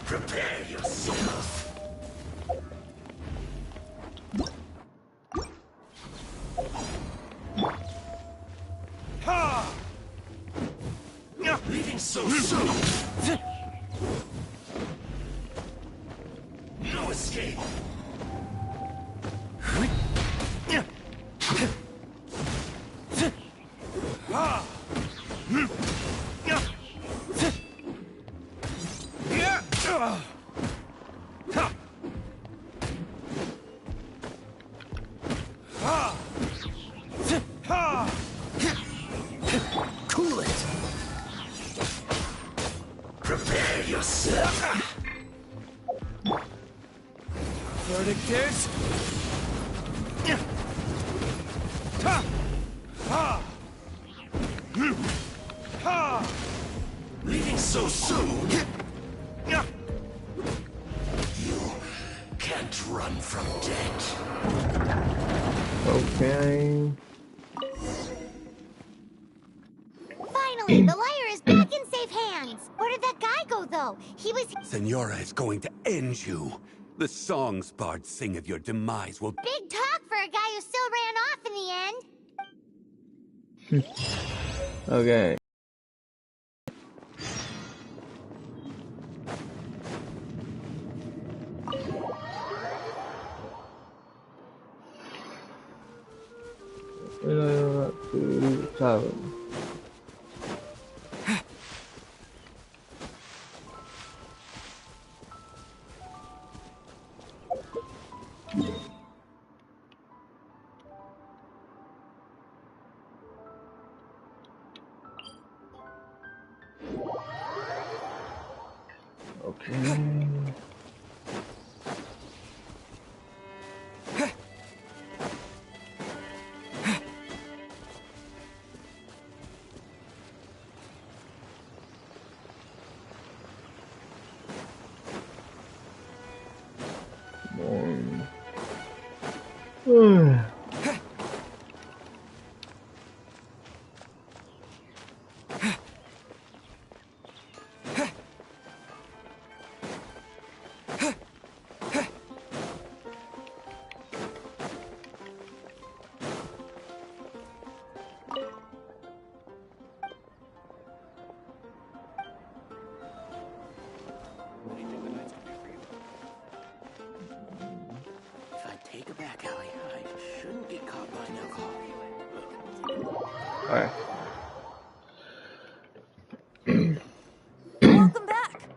[SPEAKER 12] Prepare yourself. Leaving so soon. No escape.
[SPEAKER 11] Cool it!
[SPEAKER 12] Prepare yourself.
[SPEAKER 11] Verdict is...
[SPEAKER 12] Leaving so soon? You can't run from death.
[SPEAKER 1] Okay.
[SPEAKER 2] Finally, the liar is back in safe hands. Where did that guy go, though? He was...
[SPEAKER 12] Senora is going to end you. The songs bards sing of your demise will...
[SPEAKER 2] Big talk for a guy who still ran off in the end.
[SPEAKER 1] Okay. To tavern. Okay.
[SPEAKER 11] If I take a back alley, I shouldn't get caught by an alcohol.
[SPEAKER 1] Alright.
[SPEAKER 7] Welcome back.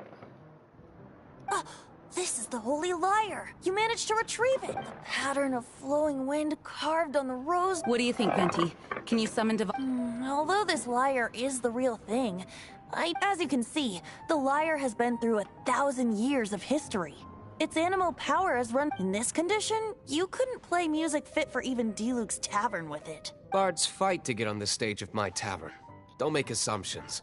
[SPEAKER 7] This is the Holy Lyre. You managed to retrieve it. The pattern of flowing wind carved on the rose.
[SPEAKER 4] What do you think, Venti? Can you summon
[SPEAKER 7] Although this lyre is the real thing, as you can see, the lyre has been through 1,000 years of history. Its animal power has run. In this condition, you couldn't play music fit for even Diluc's tavern with it.
[SPEAKER 10] Bards fight to get on the stage of my tavern. Don't make assumptions.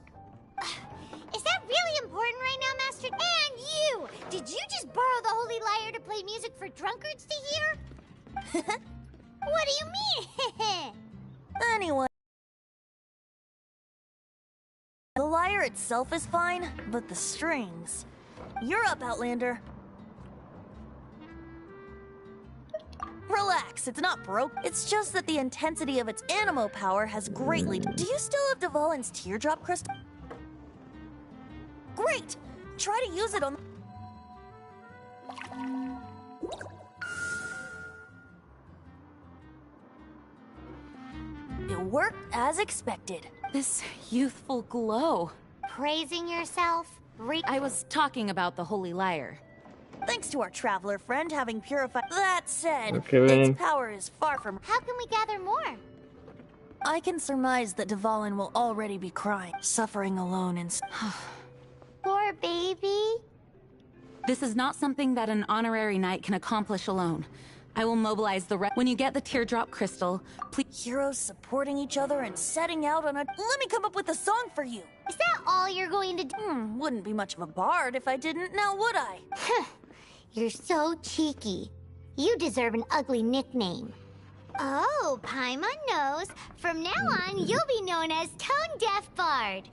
[SPEAKER 2] Is that really important right now, Master? And you! Did you just borrow the Holy Lyre to play music for drunkards to hear? What do you mean?
[SPEAKER 7] Anyway. The lyre itself is fine, but the strings... You're up, Outlander. Relax, it's not broke. It's just that the intensity of its animo power has greatly... Do you still have Dvalin's teardrop crystal? Great! Try to use it on... It worked as expected.
[SPEAKER 4] this youthful glow?
[SPEAKER 2] Praising yourself?
[SPEAKER 4] I was talking about the Holy Lyre.
[SPEAKER 7] Thanks to our traveler friend having purified... That said,
[SPEAKER 1] Okay.
[SPEAKER 7] its power is far from...
[SPEAKER 2] How can we gather more?
[SPEAKER 7] I can surmise that Dvalin will already be crying, suffering alone in...
[SPEAKER 2] Poor baby.
[SPEAKER 4] This is not something that an honorary knight can accomplish alone. I will mobilize the rest. When you get the teardrop crystal, please...
[SPEAKER 7] Heroes supporting each other and setting out on a... Let me come up with a song for you.
[SPEAKER 2] Is that all you're going to do?
[SPEAKER 7] Wouldn't be much of a bard if I didn't, now would I?
[SPEAKER 2] You're so cheeky. You deserve an ugly nickname. Oh, Paimon knows. From now on, you'll be known as Tone Deaf Bard.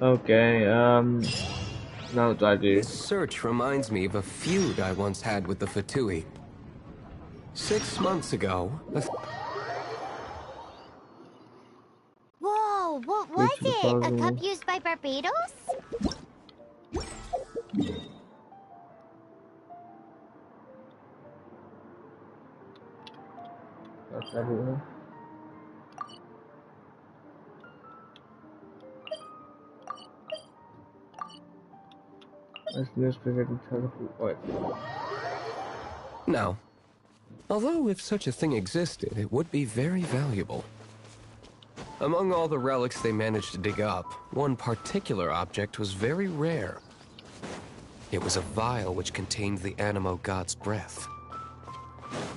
[SPEAKER 1] Okay, now what do I do?
[SPEAKER 10] This search reminds me of a feud I once had with the Fatui. 6 months ago,
[SPEAKER 2] Whoa, what was it? A cup used by Barbados?
[SPEAKER 1] That's everything. This newspaper can teleport. Wait.
[SPEAKER 10] Now, although if such a thing existed, it would be very valuable. Among all the relics they managed to dig up, one particular object was very rare. It was a vial which contained the Animo god's breath.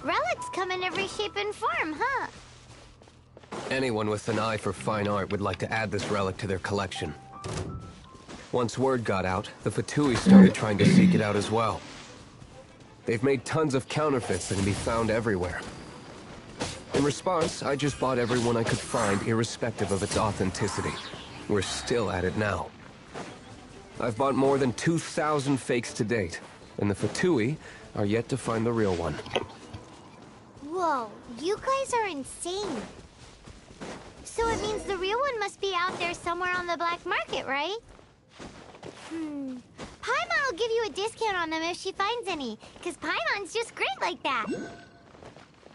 [SPEAKER 2] Relics come in every shape and form, huh?
[SPEAKER 10] Anyone with an eye for fine art would like to add this relic to their collection. Once word got out, the Fatui started trying to seek it out as well. They've made tons of counterfeits that can be found everywhere. In response, I just bought every one I could find, irrespective of its authenticity. We're still at it now. I've bought more than 2,000 fakes to date, and the Fatui are yet to find the real one.
[SPEAKER 2] Whoa, you guys are insane. So it means the real one must be out there somewhere on the black market, right? Paimon will give you a discount on them if she finds any, because Paimon's just great like that.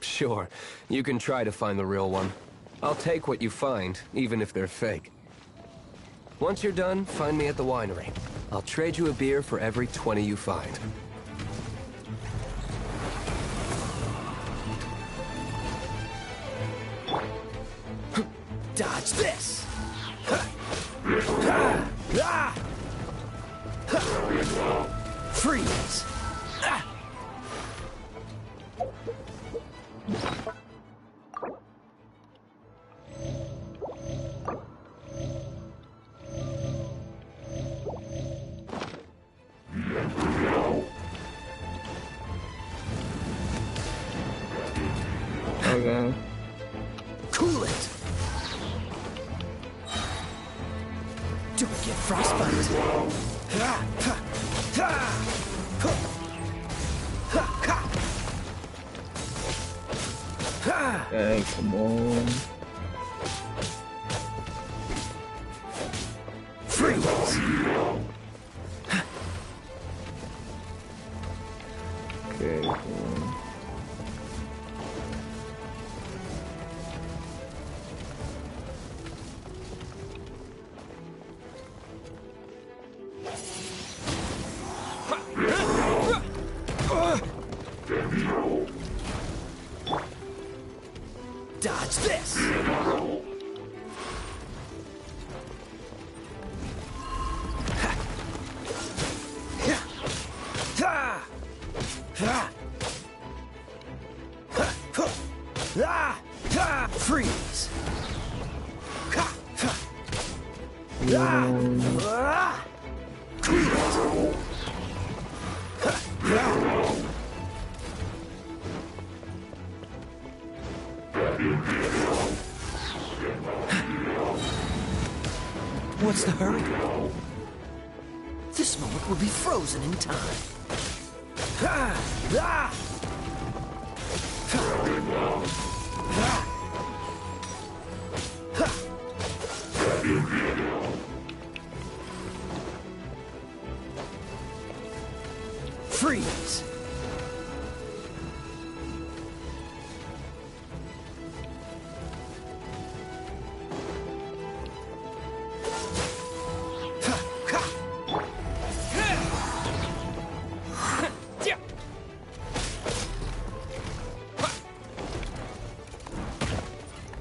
[SPEAKER 10] Sure, you can try to find the real one. I'll take what you find, even if they're fake. Once you're done, find me at the winery. I'll trade you a beer for every 20 you find.
[SPEAKER 11] Dodge this! Freeze!
[SPEAKER 1] Okay.
[SPEAKER 11] Cool it! Don't get frostbite!
[SPEAKER 1] Okay, come on.
[SPEAKER 11] Freeze!
[SPEAKER 1] Okay, come on.
[SPEAKER 11] Dodge this! Freeze! What's the hurry? This moment will be frozen in time. Freeze!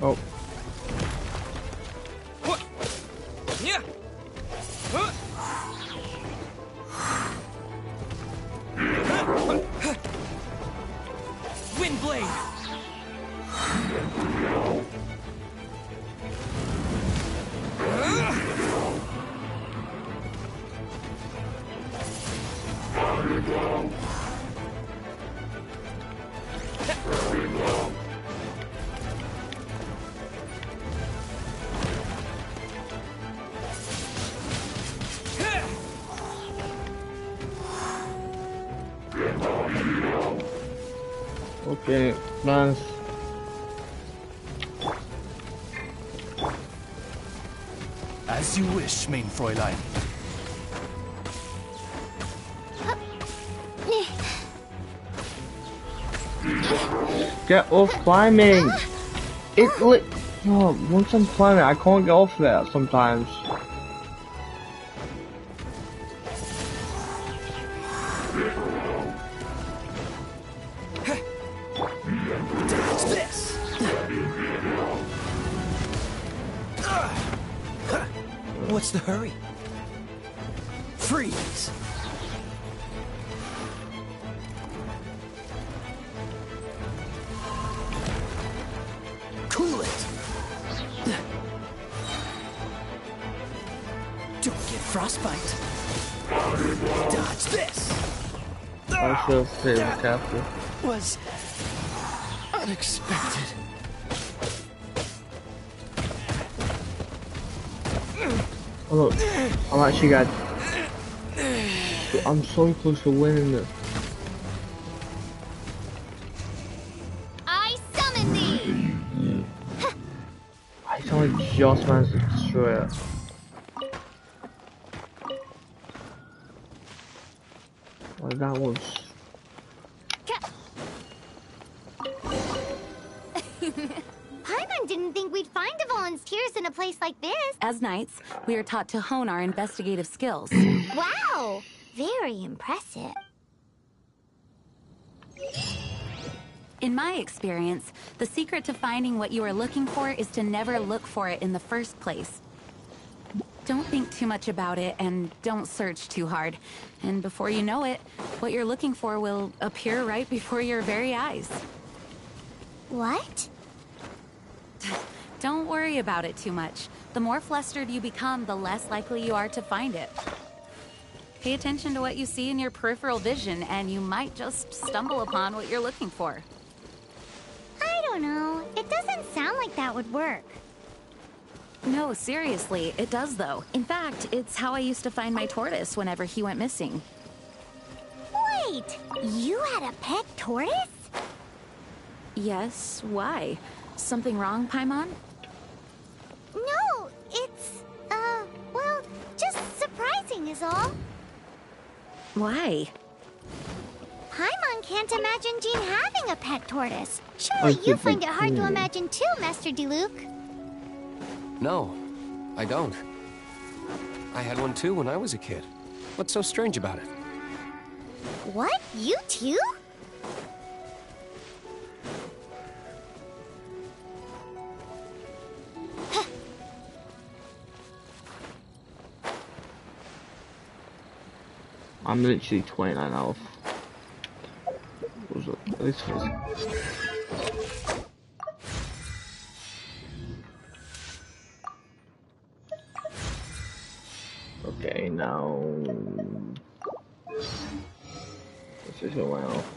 [SPEAKER 1] Oh.
[SPEAKER 11] Wind blade!
[SPEAKER 1] Okay, nice.
[SPEAKER 11] As you wish, main Fräulein.
[SPEAKER 1] Get off climbing! Oh, once I'm climbing, I can't get off there sometimes.
[SPEAKER 11] Dodge this! What's the hurry? Freeze!
[SPEAKER 7] frostbite. Dodge this.
[SPEAKER 1] I should say the captain.
[SPEAKER 7] Was unexpected.
[SPEAKER 1] Oh look, I'm actually got. I'm so close to winning this.
[SPEAKER 2] I summon thee!
[SPEAKER 1] I only just managed to destroy it. Well, that was.
[SPEAKER 2] Paimon didn't think we'd find the volunteers in a place like this.
[SPEAKER 4] As knights, we are taught to hone our investigative skills.
[SPEAKER 2] Wow! Very impressive.
[SPEAKER 4] In my experience, the secret to finding what you are looking for is to never look for it in the first place. Don't think too much about it and don't search too hard. And before you know it, what you're looking for will appear right before your very eyes.
[SPEAKER 2] What?
[SPEAKER 4] Don't worry about it too much. The more flustered you become, the less likely you are to find it. Pay attention to what you see in your peripheral vision, and you might just stumble upon what you're looking for.
[SPEAKER 2] I don't know. It doesn't sound like that would work.
[SPEAKER 4] No, seriously, it does though. In fact, it's how I used to find my tortoise whenever he went missing.
[SPEAKER 2] Wait! You had a pet tortoise?
[SPEAKER 4] Yes, why? Something wrong, Paimon?
[SPEAKER 2] No, it's, well, just surprising is all.
[SPEAKER 4] Why?
[SPEAKER 2] Paimon can't imagine Jean having a pet tortoise. Surely you find it hard to imagine too, Master Diluc.
[SPEAKER 10] No, I don't. I had one too when I was a kid. What's so strange about it?
[SPEAKER 2] What? You too?
[SPEAKER 1] I'm literally 29 health. What was it? This was. Okay, now. This is my health.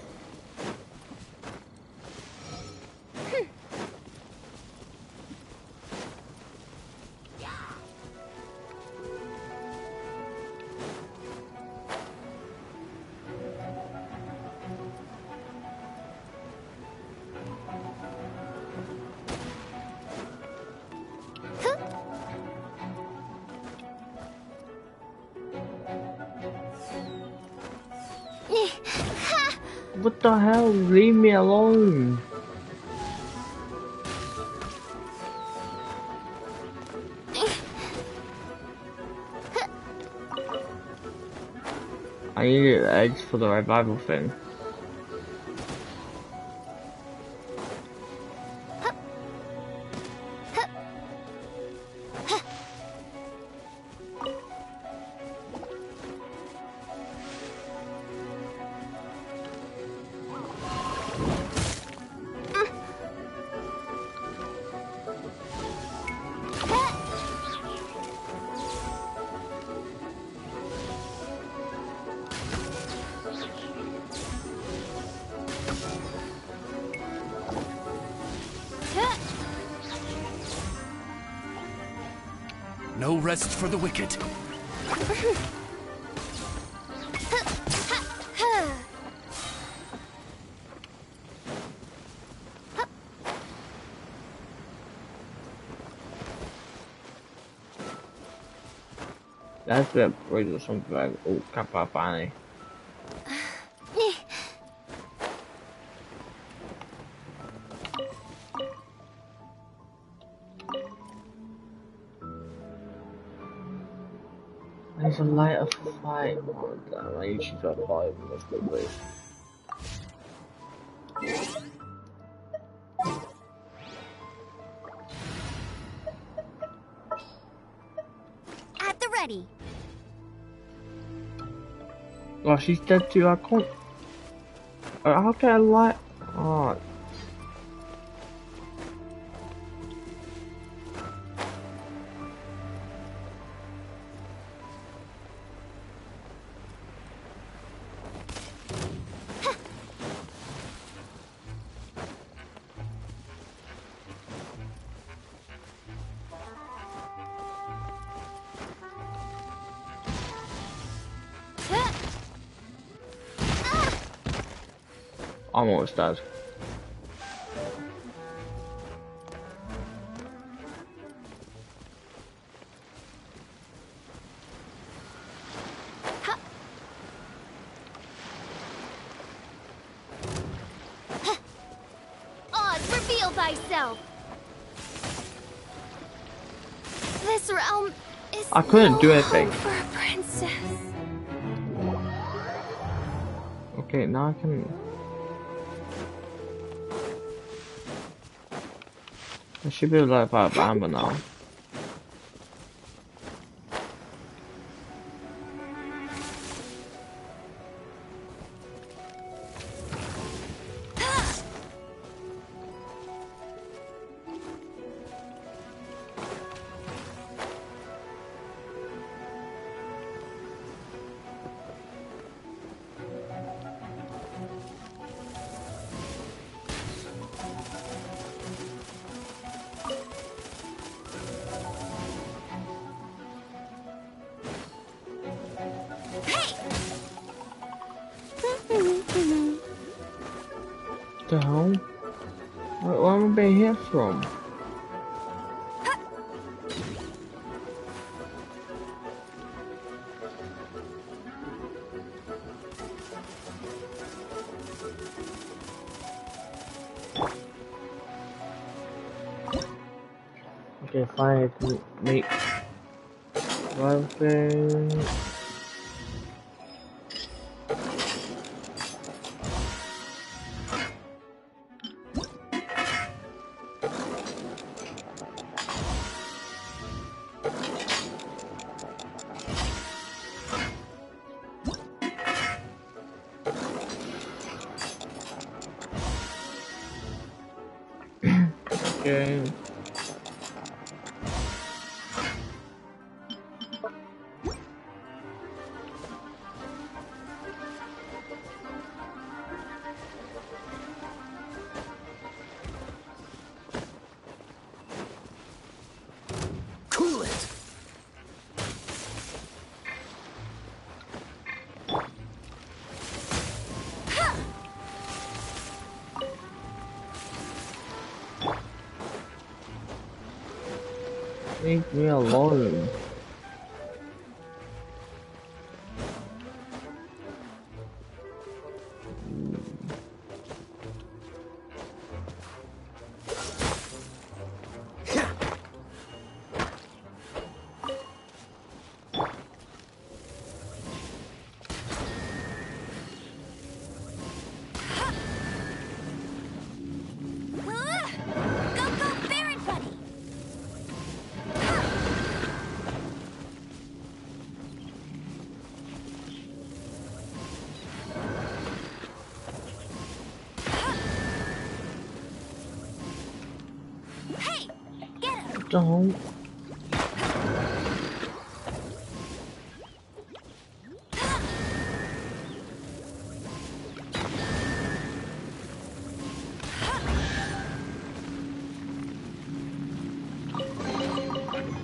[SPEAKER 1] What the hell? Leave me alone. I needed eggs for the revival thing.
[SPEAKER 12] No rest for the wicked.
[SPEAKER 1] That's the bridge or something like, oh, Kapapani. There's a light of fight. Oh, damn, I usually got 5 most quickly.
[SPEAKER 2] At the ready.
[SPEAKER 1] Oh, she's dead too. I can't. How can I light? Oh. I'm almost dead.
[SPEAKER 2] Oz, reveal thyself! This realm is
[SPEAKER 1] I couldn't do
[SPEAKER 2] no
[SPEAKER 1] anything.
[SPEAKER 2] home for a princess.
[SPEAKER 1] Okay, now I can. I should be able to fight Amber now. What the hell? Where am I being here from? Okay, fine, I can make one thing. Okay.
[SPEAKER 6] Cool it!
[SPEAKER 1] Leave me alone. Don't.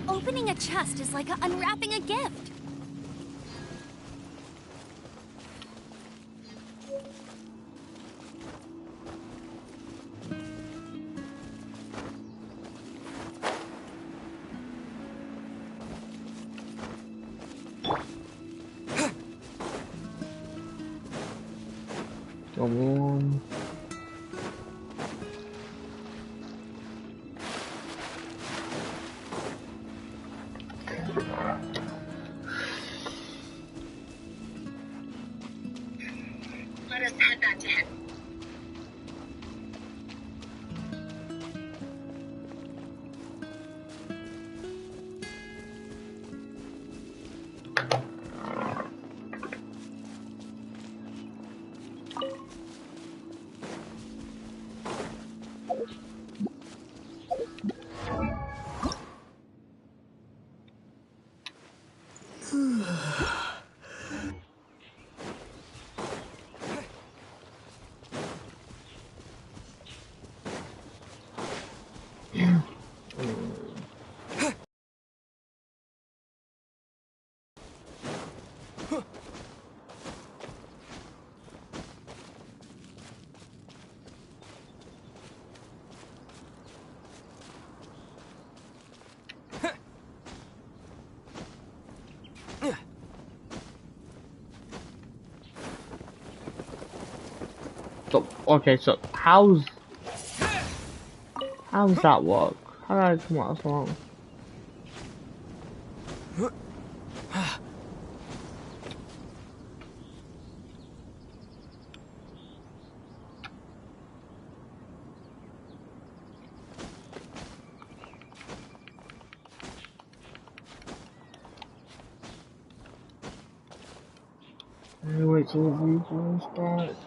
[SPEAKER 2] Opening a chest is like unwrapping a gift.
[SPEAKER 1] Come on.
[SPEAKER 13] Let us head back to head.
[SPEAKER 1] So, okay, so how's that work? How did I come out so long? Wait till the replay starts.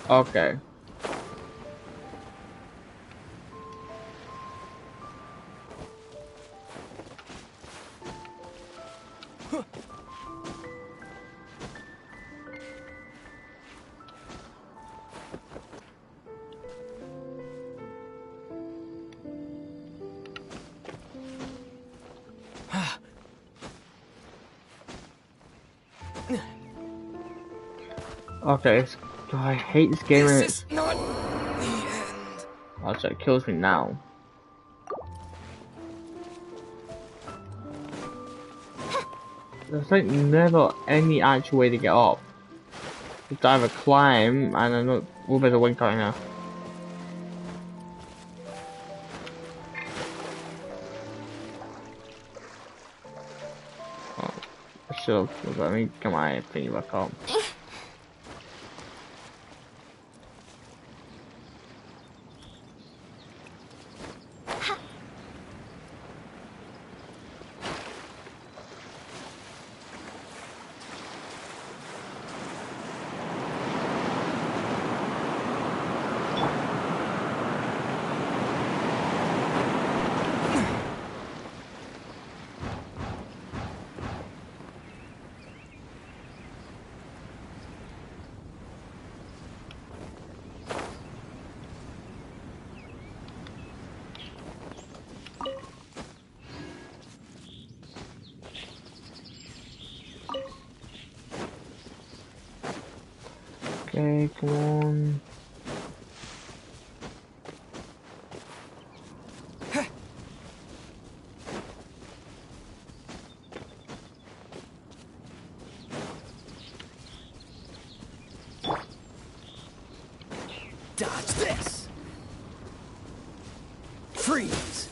[SPEAKER 1] Okay. Okay, I hate this game.
[SPEAKER 12] This is not the end.
[SPEAKER 1] Oh, so it kills me now. There's like never any actual way to get up. It's either climb, and I'm not. Oh, there's a wing right now. Oh, I should have let me get my thingy back up. Okay, come on.
[SPEAKER 11] Dodge this! Freeze!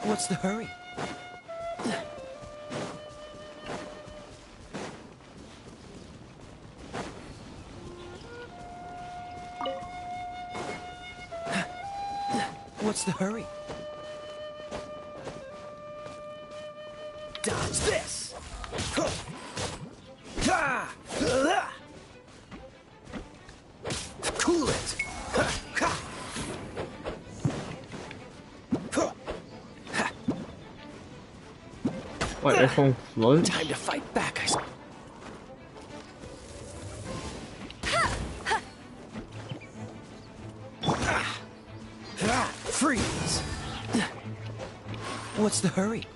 [SPEAKER 11] What's the hurry? What's the hurry? Dodge this! Cool it!
[SPEAKER 1] Wait, this one floats?
[SPEAKER 11] Time to fight back, I freeze! What's the hurry?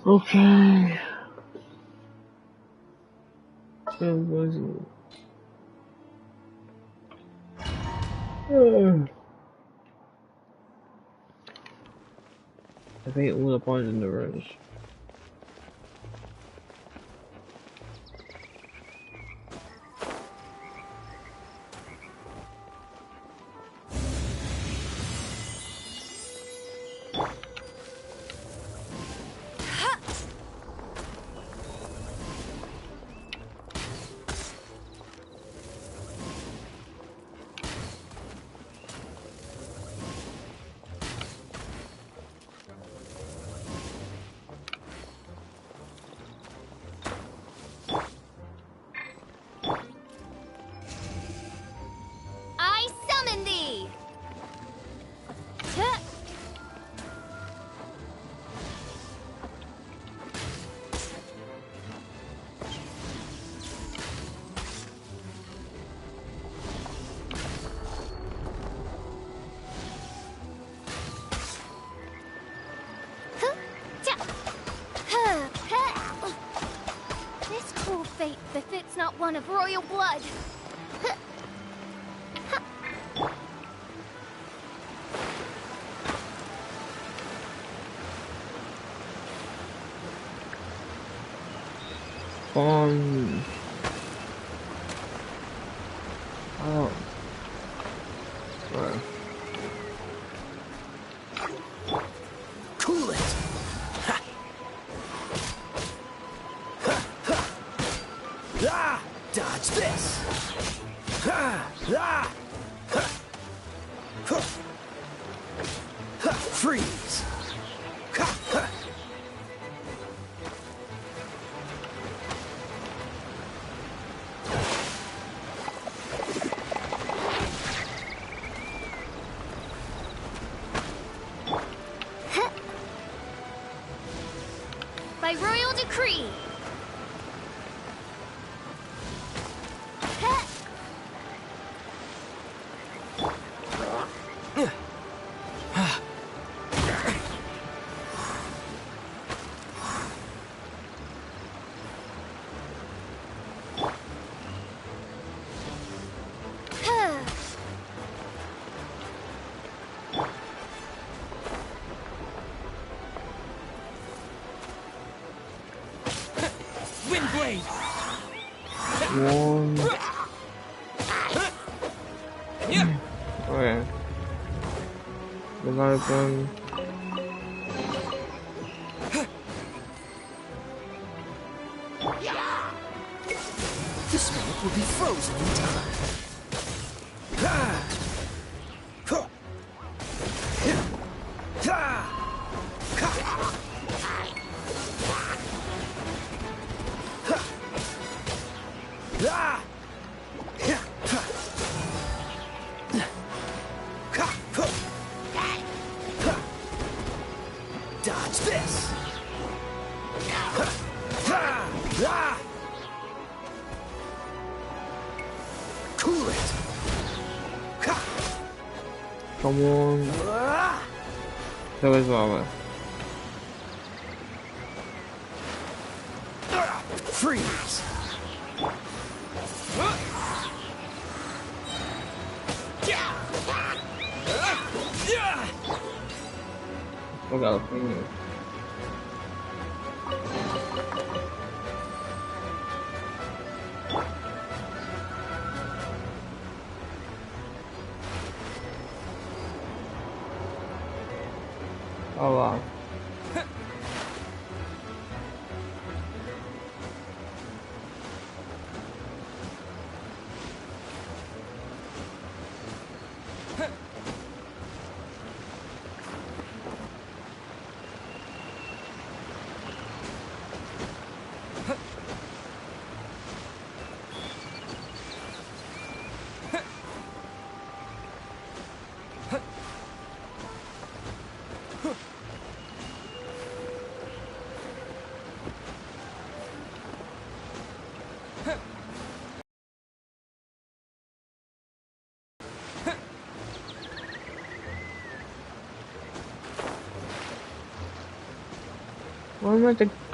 [SPEAKER 1] Okay. So was it? I think all the points in the rooms.
[SPEAKER 2] not one of royal blood.
[SPEAKER 1] Fun. Oh. Right.
[SPEAKER 11] Cool it! Ha. Ha, ha. Ah! Dodge this! Ha. Ah. Ha. Huh. Ha. Freeze! Ha. Ha.
[SPEAKER 2] By royal decree.
[SPEAKER 11] Windblade!
[SPEAKER 1] One.
[SPEAKER 11] Yeah.
[SPEAKER 1] Okay. Then open.
[SPEAKER 11] This minute will be frozen in time. Ha. Huh. Ha. Ah! Dodge this! Cool it!
[SPEAKER 1] Come on. There was one.
[SPEAKER 11] Freeze!
[SPEAKER 1] I got a finger. Oh wow.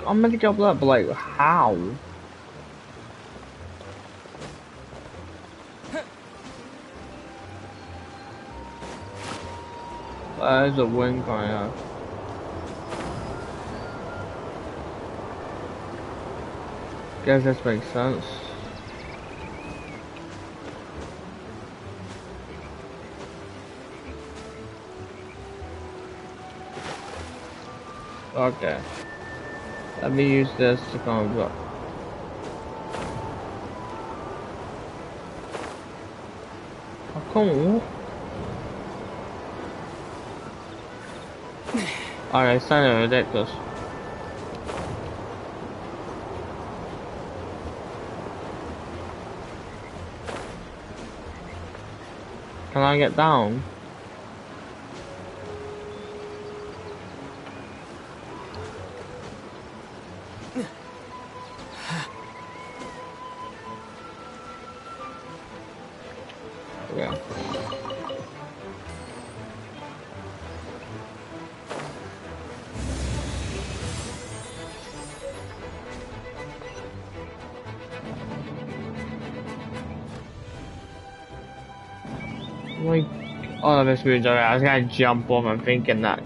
[SPEAKER 1] I'm meant to get up that, but like, how? There's a wind coming out. Guess this makes sense. Okay. Let me use this to come up. Oh, come on. Alright, it's kind of ridiculous. Can I get down? Yeah. Like, oh, this was alright. I was gonna jump off and thinking that.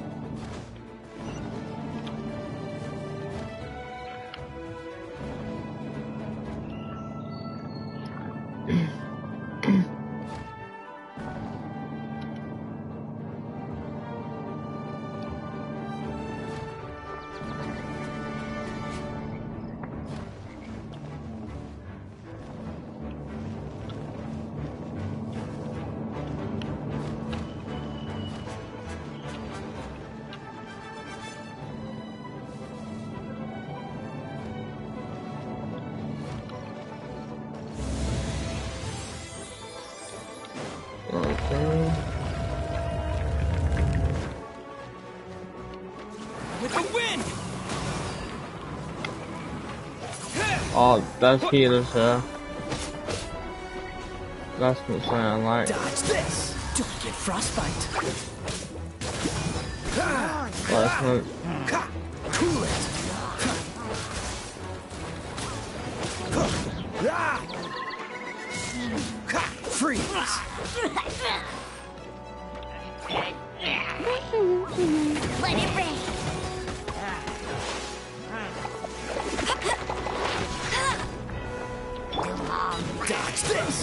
[SPEAKER 11] With the wind!
[SPEAKER 1] Oh, that's healers there. That's not something I like.
[SPEAKER 11] Dodge this! Don't get frostbite.
[SPEAKER 1] Well, that's not...
[SPEAKER 11] Cool it! Freeze!
[SPEAKER 2] Let it rain.
[SPEAKER 11] Dodge this!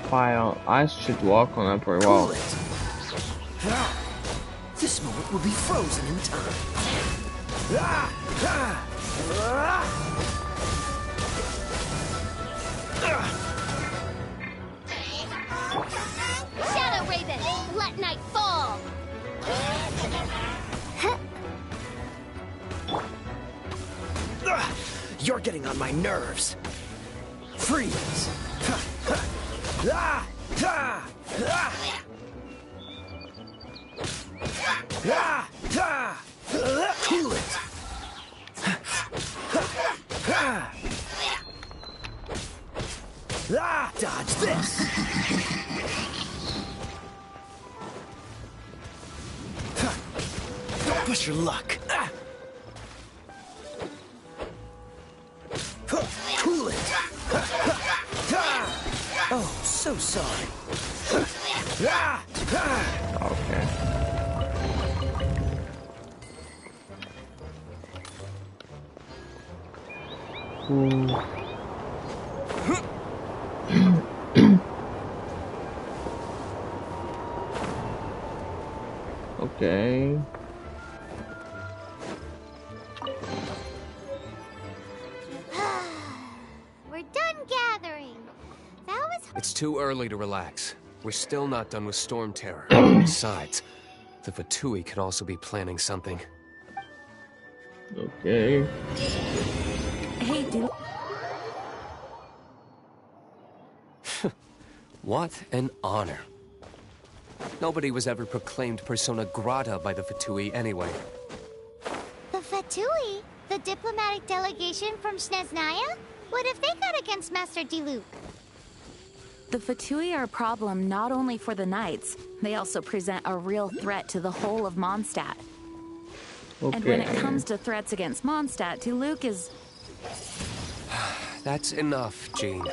[SPEAKER 1] Fire. I should walk on that pretty well.
[SPEAKER 11] This moment will be frozen in time.
[SPEAKER 2] Shadow Raven, let night fall.
[SPEAKER 11] You're getting on my nerves. Freeze! Cool it! Dodge this! Don't push your luck. Cool it! Oh, so sorry.
[SPEAKER 1] Okay. Ooh. Okay.
[SPEAKER 2] We're done gathering. That was...
[SPEAKER 10] It's too early to relax. We're still not done with Storm Terror. Besides, the Fatui could also be planning something.
[SPEAKER 1] Okay.
[SPEAKER 4] Hey, dude.
[SPEAKER 10] What an honor. Nobody was ever proclaimed persona grata by the Fatui anyway.
[SPEAKER 2] The Fatui? The diplomatic delegation from Snezhnaya? What if they got against Master Diluc?
[SPEAKER 4] The Fatui are a problem not only for the Knights, they also present a real threat to the whole of Mondstadt.
[SPEAKER 1] Okay.
[SPEAKER 4] And when it comes to threats against Mondstadt, Diluc is...
[SPEAKER 10] That's enough, Jean.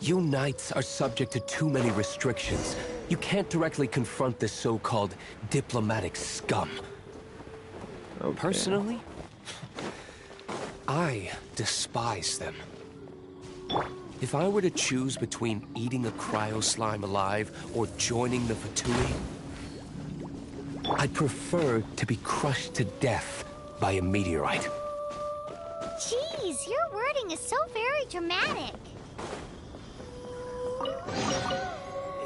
[SPEAKER 10] You Knights are subject to too many restrictions. You can't directly confront this so-called diplomatic scum.
[SPEAKER 1] Okay.
[SPEAKER 10] Personally, I despise them. If I were to choose between eating a cryo slime alive or joining the Fatui, I'd prefer to be crushed to death by a meteorite.
[SPEAKER 2] Jeez, your wording is so very dramatic.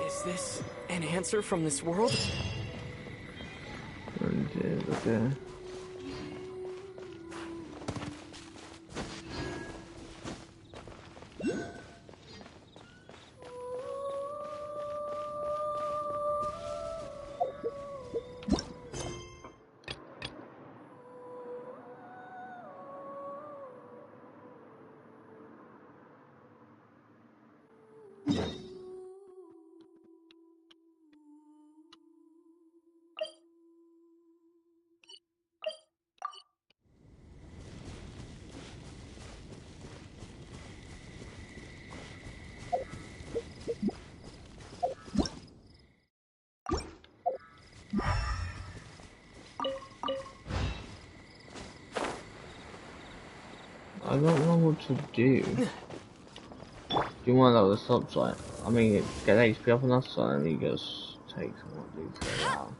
[SPEAKER 11] Is this an answer from this world?
[SPEAKER 1] Okay. I don't know what to do. Do you want to know the subside? I mean, get HP up on that side and you just take some of these out.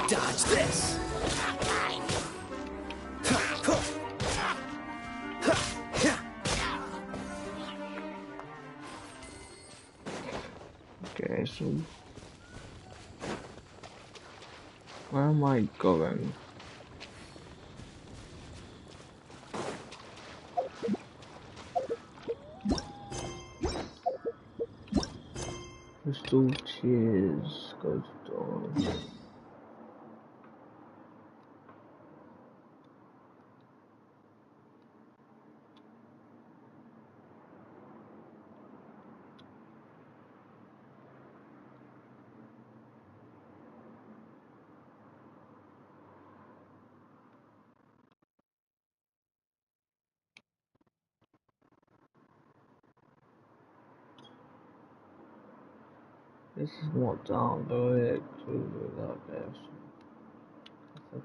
[SPEAKER 12] Dodge this!
[SPEAKER 1] Okay, so where am I going? Crystal Tears goes down. This is not down, though it could be that best.
[SPEAKER 11] I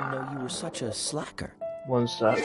[SPEAKER 11] didn't know you were such a slacker.
[SPEAKER 1] One sec.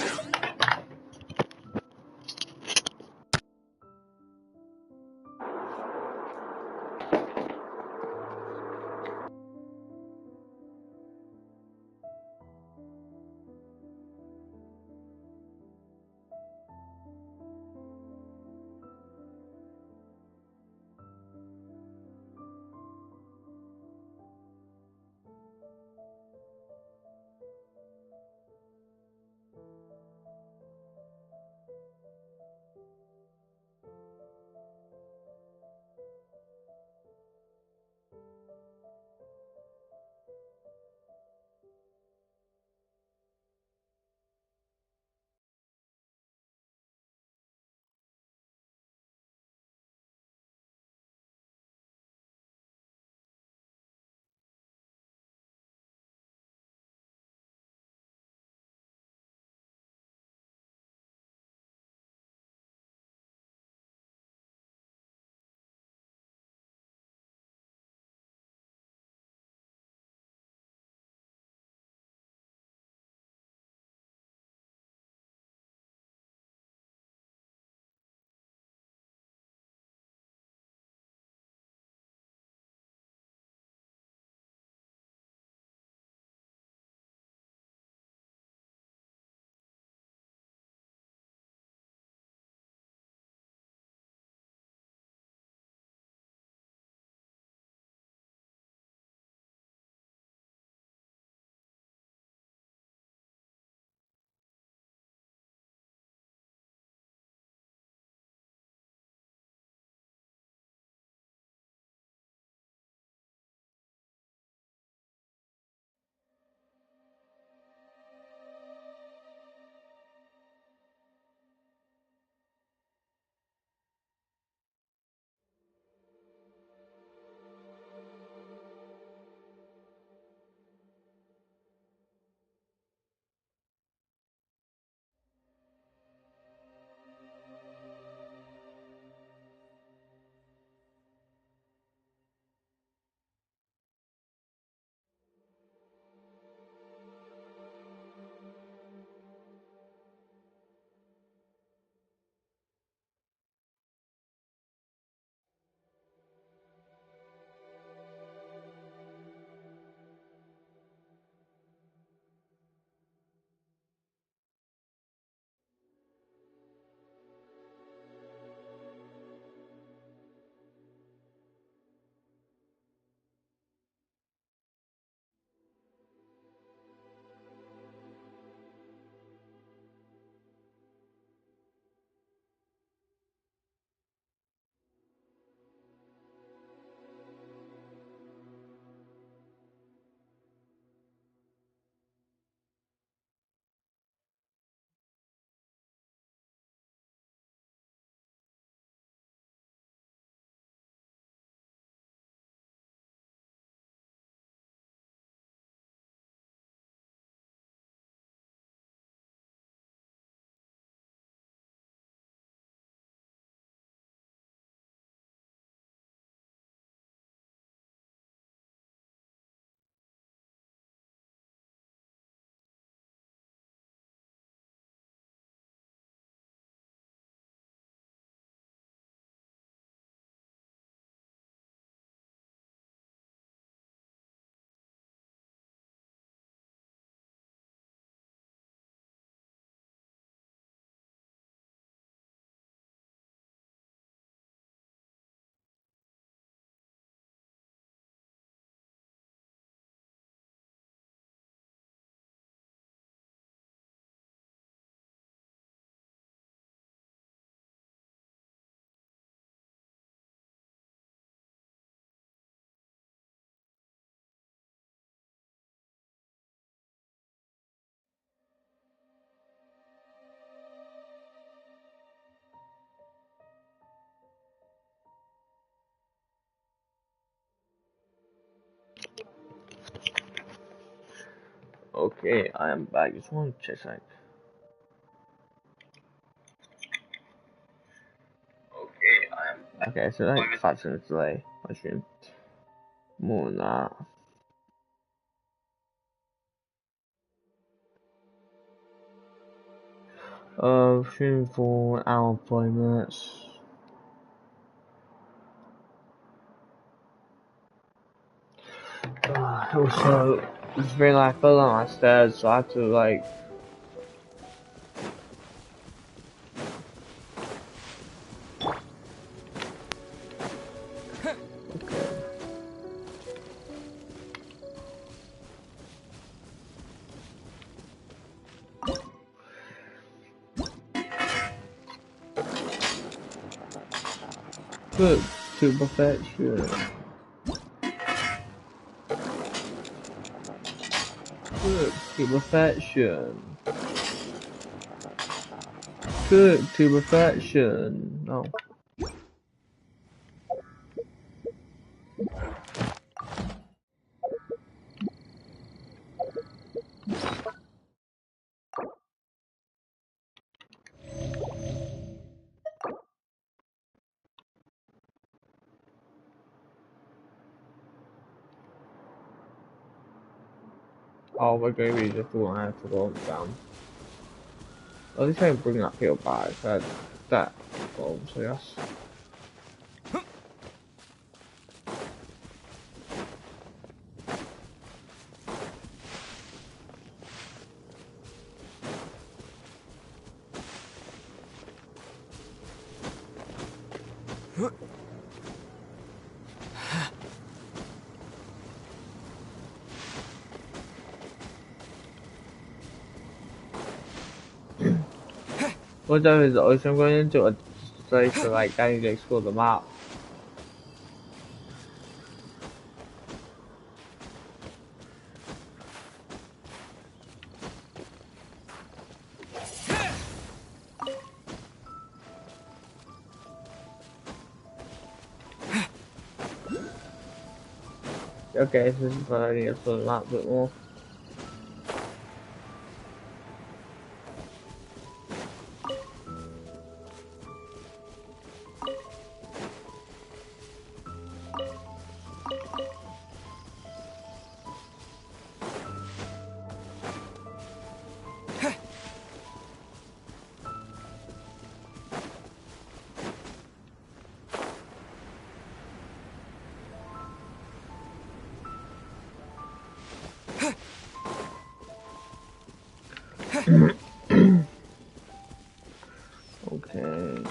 [SPEAKER 1] Okay, I am back. Just want to check something. Okay, so like 5 minutes delay. My stream. More than that. Stream for 1 hour 40 minutes. Also, it's been like I fell down my stairs, so I had to like. Good to perfection. Good to perfection. Good to perfection. No. Oh, we're going to be just one I have to go down. At least I can bring that field back. That goes, I guess. What time is the ocean going into a place where like I need to explore the map? Okay, so this is what I need to explore the map a bit more. Okay.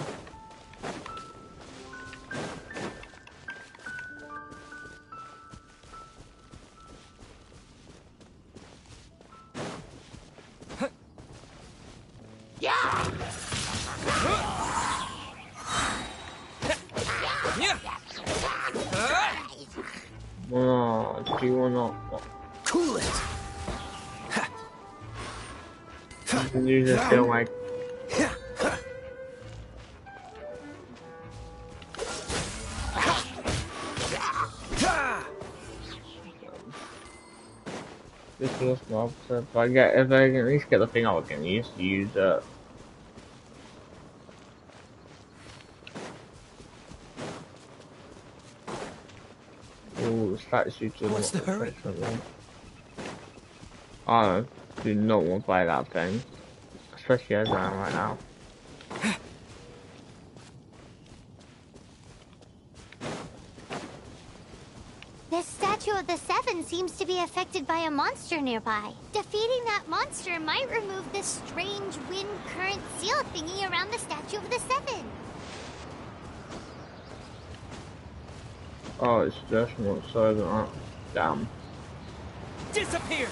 [SPEAKER 1] Oh, do you wanna
[SPEAKER 12] cool it?
[SPEAKER 1] You just feel like this feels more upset. If I can at least get the thing I can use it. Ooh, statue to
[SPEAKER 12] What's the hurry?
[SPEAKER 1] I do not want to buy that thing. Especially as I am right now.
[SPEAKER 2] This statue of the Seven seems to be affected by a monster nearby. Defeating that monster might remove this strange wind current seal thingy around the statue of the Seven.
[SPEAKER 1] Oh, it's just more so than that. Damn.
[SPEAKER 11] Disappear!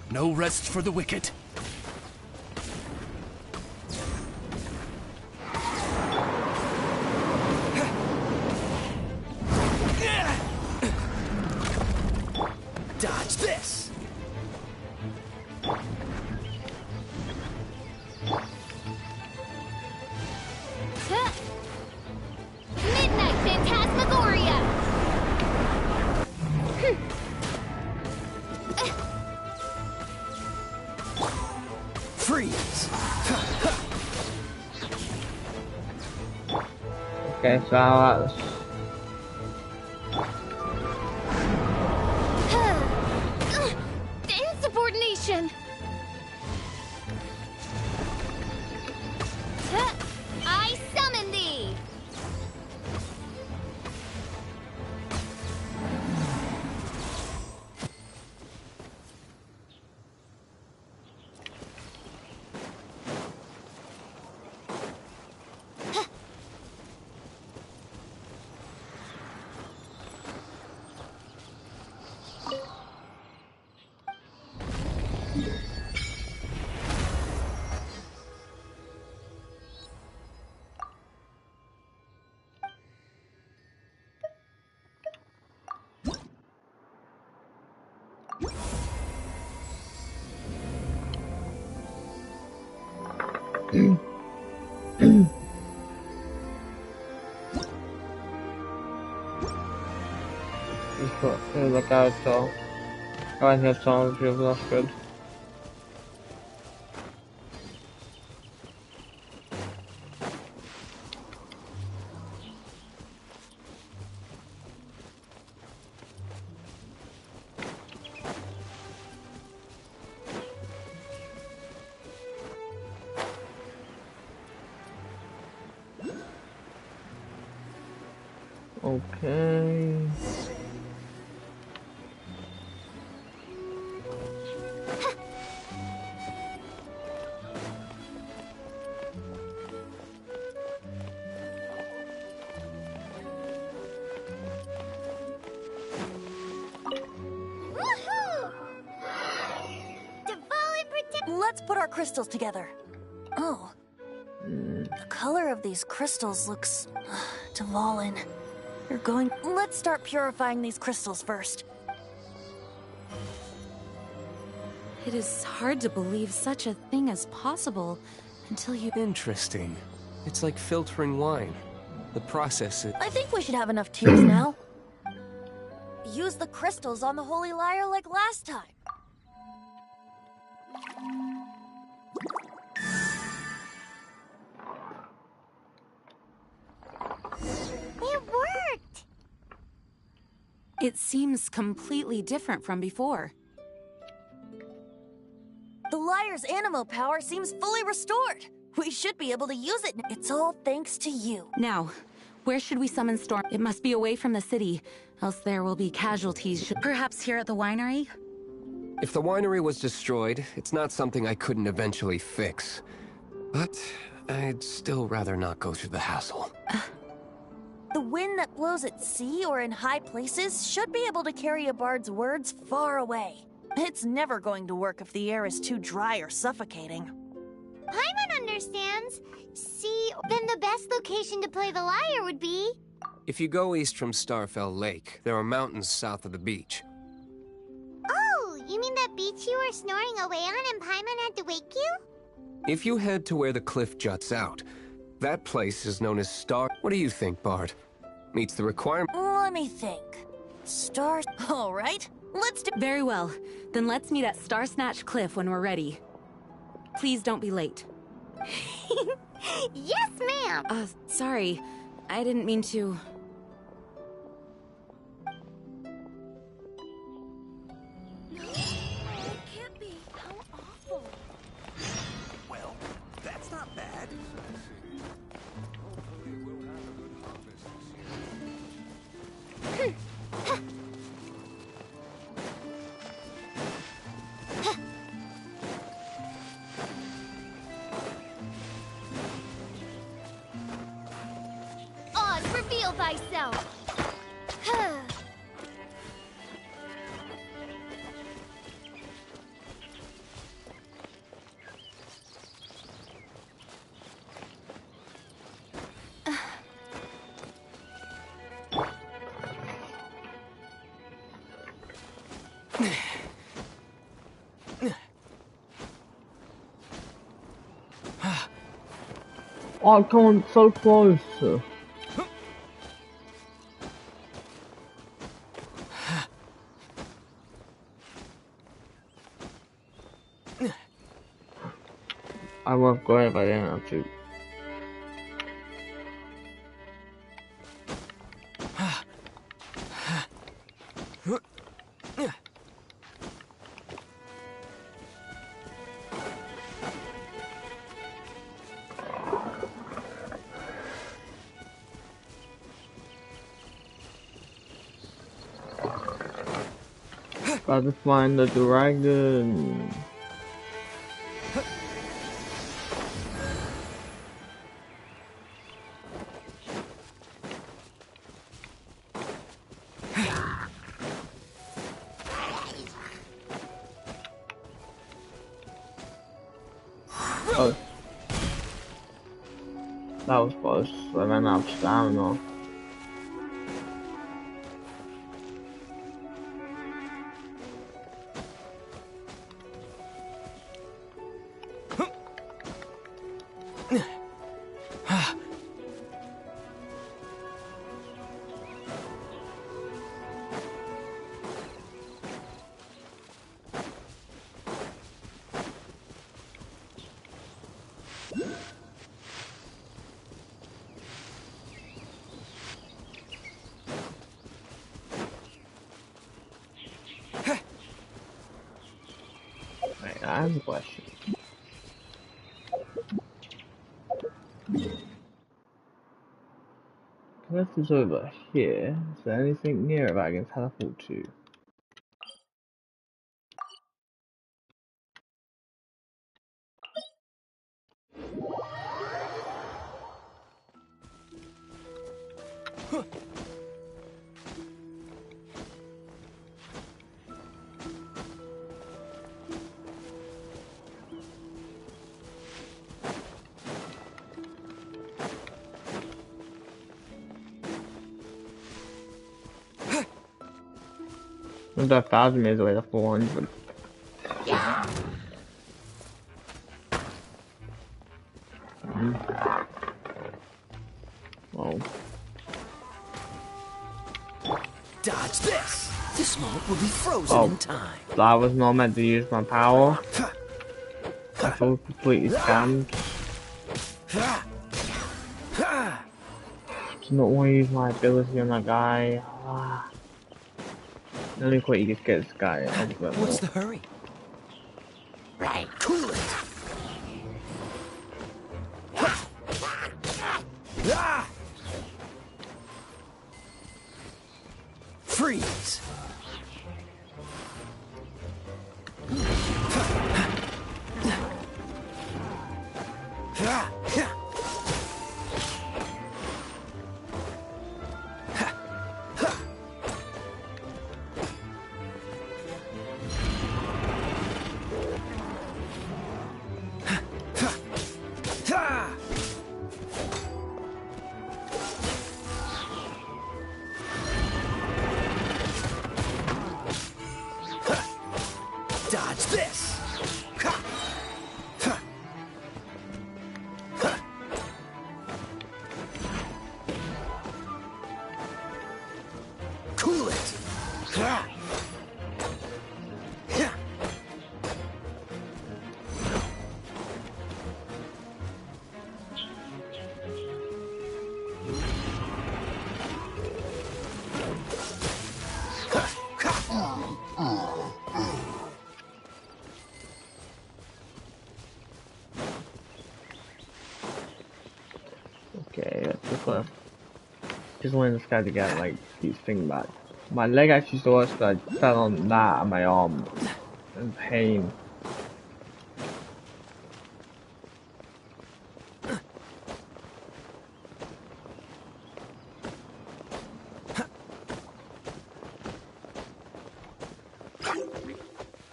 [SPEAKER 12] No rest for the wicked. Dodge this! Freeze!
[SPEAKER 1] Okay, so that's...
[SPEAKER 2] Insubordination! I summon thee!
[SPEAKER 1] Just put look out, so I think that's all of you, that's good. Okay.
[SPEAKER 7] Let's put our crystals together. Oh. The color of these crystals looks... Dvalin. You're going... Let's start purifying these crystals first.
[SPEAKER 4] It is hard to believe such a thing is possible until you...
[SPEAKER 10] Interesting. It's like filtering wine. The process is...
[SPEAKER 7] I think we should have enough tears now. Use the crystals on the Holy Lyre like last time.
[SPEAKER 2] It worked!
[SPEAKER 4] It seems completely different from before.
[SPEAKER 7] The Lyre's animo power seems fully restored. We should be able to use it. It's all thanks to you.
[SPEAKER 4] Now, where should we summon Storm? It must be away from the city, else there will be casualties. Perhaps here at the winery?
[SPEAKER 10] If the winery was destroyed, it's not something I couldn't eventually fix. But I'd still rather not go through the hassle.
[SPEAKER 7] The wind that blows at sea or in high places should be able to carry a bard's words far away. It's never going to work if the air is too dry or suffocating.
[SPEAKER 2] Paimon understands. See, then the best location to play the lyre would be...
[SPEAKER 10] If you go east from Starfell Lake, there are mountains south of the beach.
[SPEAKER 2] Oh, you mean that beach you were snoring away on and Paimon had to wake you?
[SPEAKER 10] If you head to where the cliff juts out, that place is known as Star... What do you think, Bard? Meets the requirement?
[SPEAKER 7] Let me think. Stars... All right, let's do...
[SPEAKER 4] Very well. Then let's meet at Star Snatch Cliff when we're ready. Please don't be late.
[SPEAKER 2] Yes, ma'am!
[SPEAKER 4] Sorry. I didn't mean to...
[SPEAKER 12] Well, that's not bad.
[SPEAKER 2] Oz, reveal thyself!
[SPEAKER 1] Oh, come on, so close. I won't go if I didn't have to. Got to find the dragon. Oh, that was close. I ran out of stamina. Wait, I have a question. This is over here. Is there anything near it I can teleport to? What's that 1,000 meters away to 400? Oh.
[SPEAKER 11] Dodge this! This moment will be frozen in time.
[SPEAKER 1] That was not meant to use my power. I feel completely scammed. Do not want to use my ability on that guy. The only way you just get this guy.
[SPEAKER 11] What's the hurry? Right, cool it! Freeze! Dodge this! Cool it!
[SPEAKER 1] Okay, that's the cliff. Just wanted this guy to get like his thing back. My leg actually saw us, but I fell on that and my arm. In pain.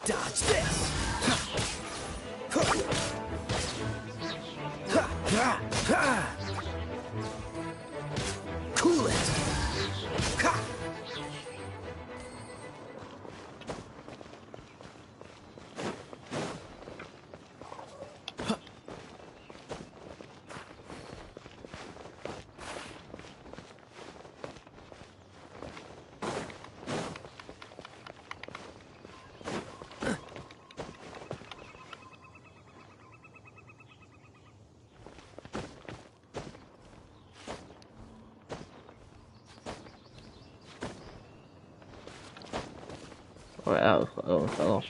[SPEAKER 11] Dodge this! Cool it!
[SPEAKER 1] Oh, that was fell off.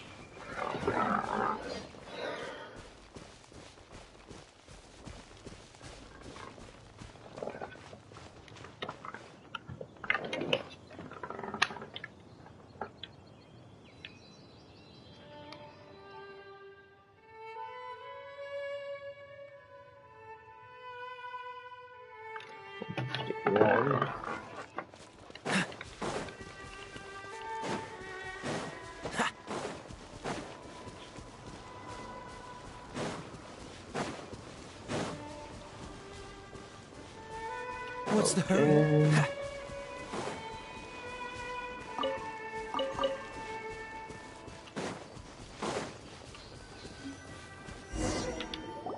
[SPEAKER 11] What's the hurry?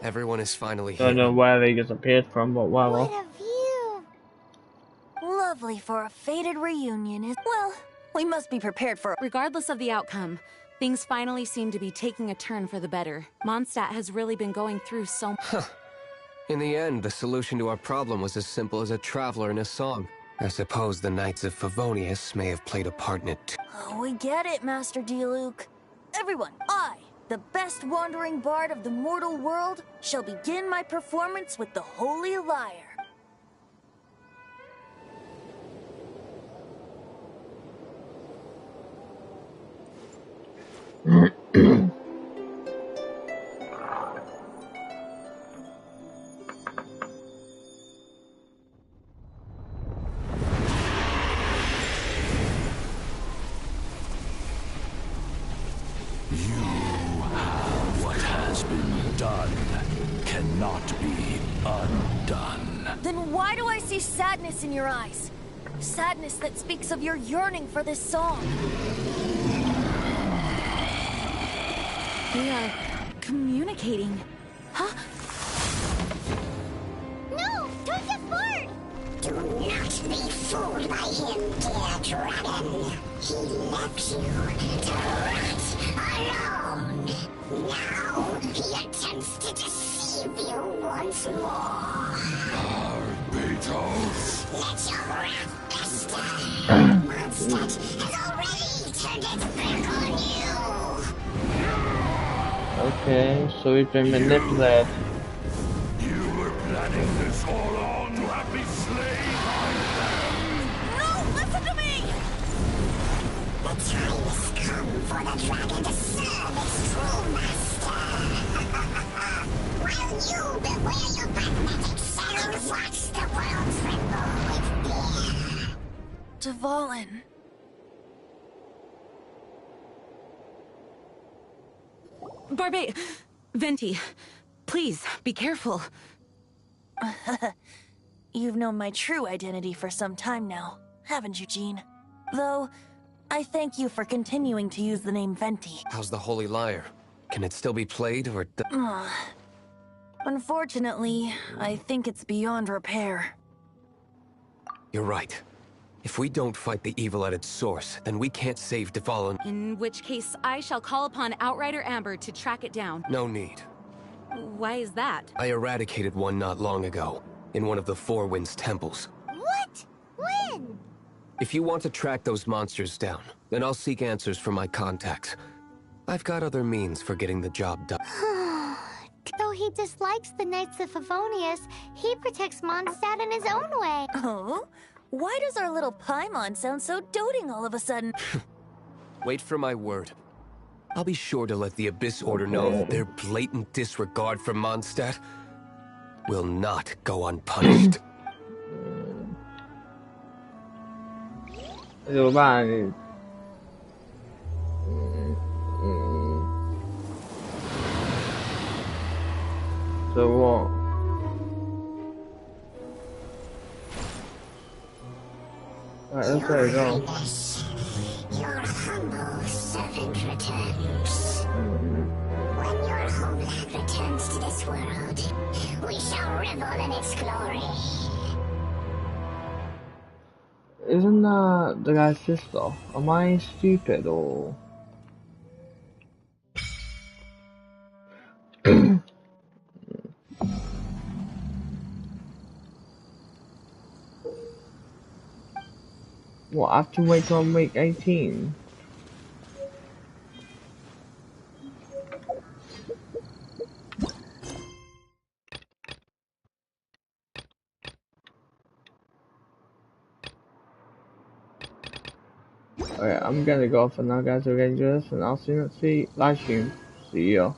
[SPEAKER 10] Everyone is finally here.
[SPEAKER 1] Don't know where they disappeared from, but whatever.
[SPEAKER 2] What a view!
[SPEAKER 7] Lovely for a fated reunion is. Well, we must be prepared for.
[SPEAKER 4] Regardless of the outcome, things finally seem to be taking a turn for the better. Mondstadt has really been going through so much.
[SPEAKER 10] In the end, the solution to our problem was as simple as a traveler in a song. I suppose the Knights of Favonius may have played a part in it too.
[SPEAKER 7] Oh, we get it, Master Diluc. Everyone, I, the best wandering bard of the mortal world, shall begin my performance with the Holy Lyre.
[SPEAKER 12] What has been done cannot be undone.
[SPEAKER 7] Then why do I see sadness in your eyes? Sadness that speaks of your yearning for this song.
[SPEAKER 4] We are communicating. Huh?
[SPEAKER 2] No! Don't get bored!
[SPEAKER 14] Do not be fooled by him, dear dragon. He left you to rot alone. Now he attempts to deceive you once more.
[SPEAKER 12] Barbatos.
[SPEAKER 14] Let your wrath fester. Mondstadt has already turned its back on you.
[SPEAKER 1] Okay, so we've been manipulated.
[SPEAKER 12] You were planning this all along to have me slain by them.
[SPEAKER 7] No, listen to me!
[SPEAKER 14] The time has come for the dragon to serve its true master. While you beware your magnetic cells, watch the world tremble with fear.
[SPEAKER 7] Dvalin.
[SPEAKER 4] Venti, please, be careful.
[SPEAKER 7] You've known my true identity for some time now, haven't you, Jean? Though, I thank you for continuing to use the name Venti.
[SPEAKER 10] How's the Holy Lyre? Can it still be played, or...
[SPEAKER 7] Unfortunately, I think it's beyond repair.
[SPEAKER 10] You're right. If we don't fight the evil at its source, then we can't save Dvalin.
[SPEAKER 4] In which case, I shall call upon Outrider Amber to track it down.
[SPEAKER 10] No need.
[SPEAKER 4] Why is that?
[SPEAKER 10] I eradicated one not long ago, in one of the Four Winds temples.
[SPEAKER 2] What? When?
[SPEAKER 10] If you want to track those monsters down, then I'll seek answers from my contacts. I've got other means for getting the job done.
[SPEAKER 2] Though he dislikes the Knights of Favonius, he protects Mondstadt in his own way.
[SPEAKER 7] Oh? Why does our little Paimon sound so doting all of a sudden?
[SPEAKER 10] Wait for my word. I'll be sure to let the Abyss Order know that their blatant disregard for Mondstadt will not go unpunished.
[SPEAKER 1] 怎么办？你这我。Alright, let's let it go.
[SPEAKER 14] Your humble servant returns. When your homeland returns to this world, we shall revel in its glory.
[SPEAKER 1] Isn't that the guy's sister? Am I stupid or? What, I have to wait till I'm week 18? Alright, I'm gonna go for now, guys. We're gonna do this, and I'll see you next live stream. See you.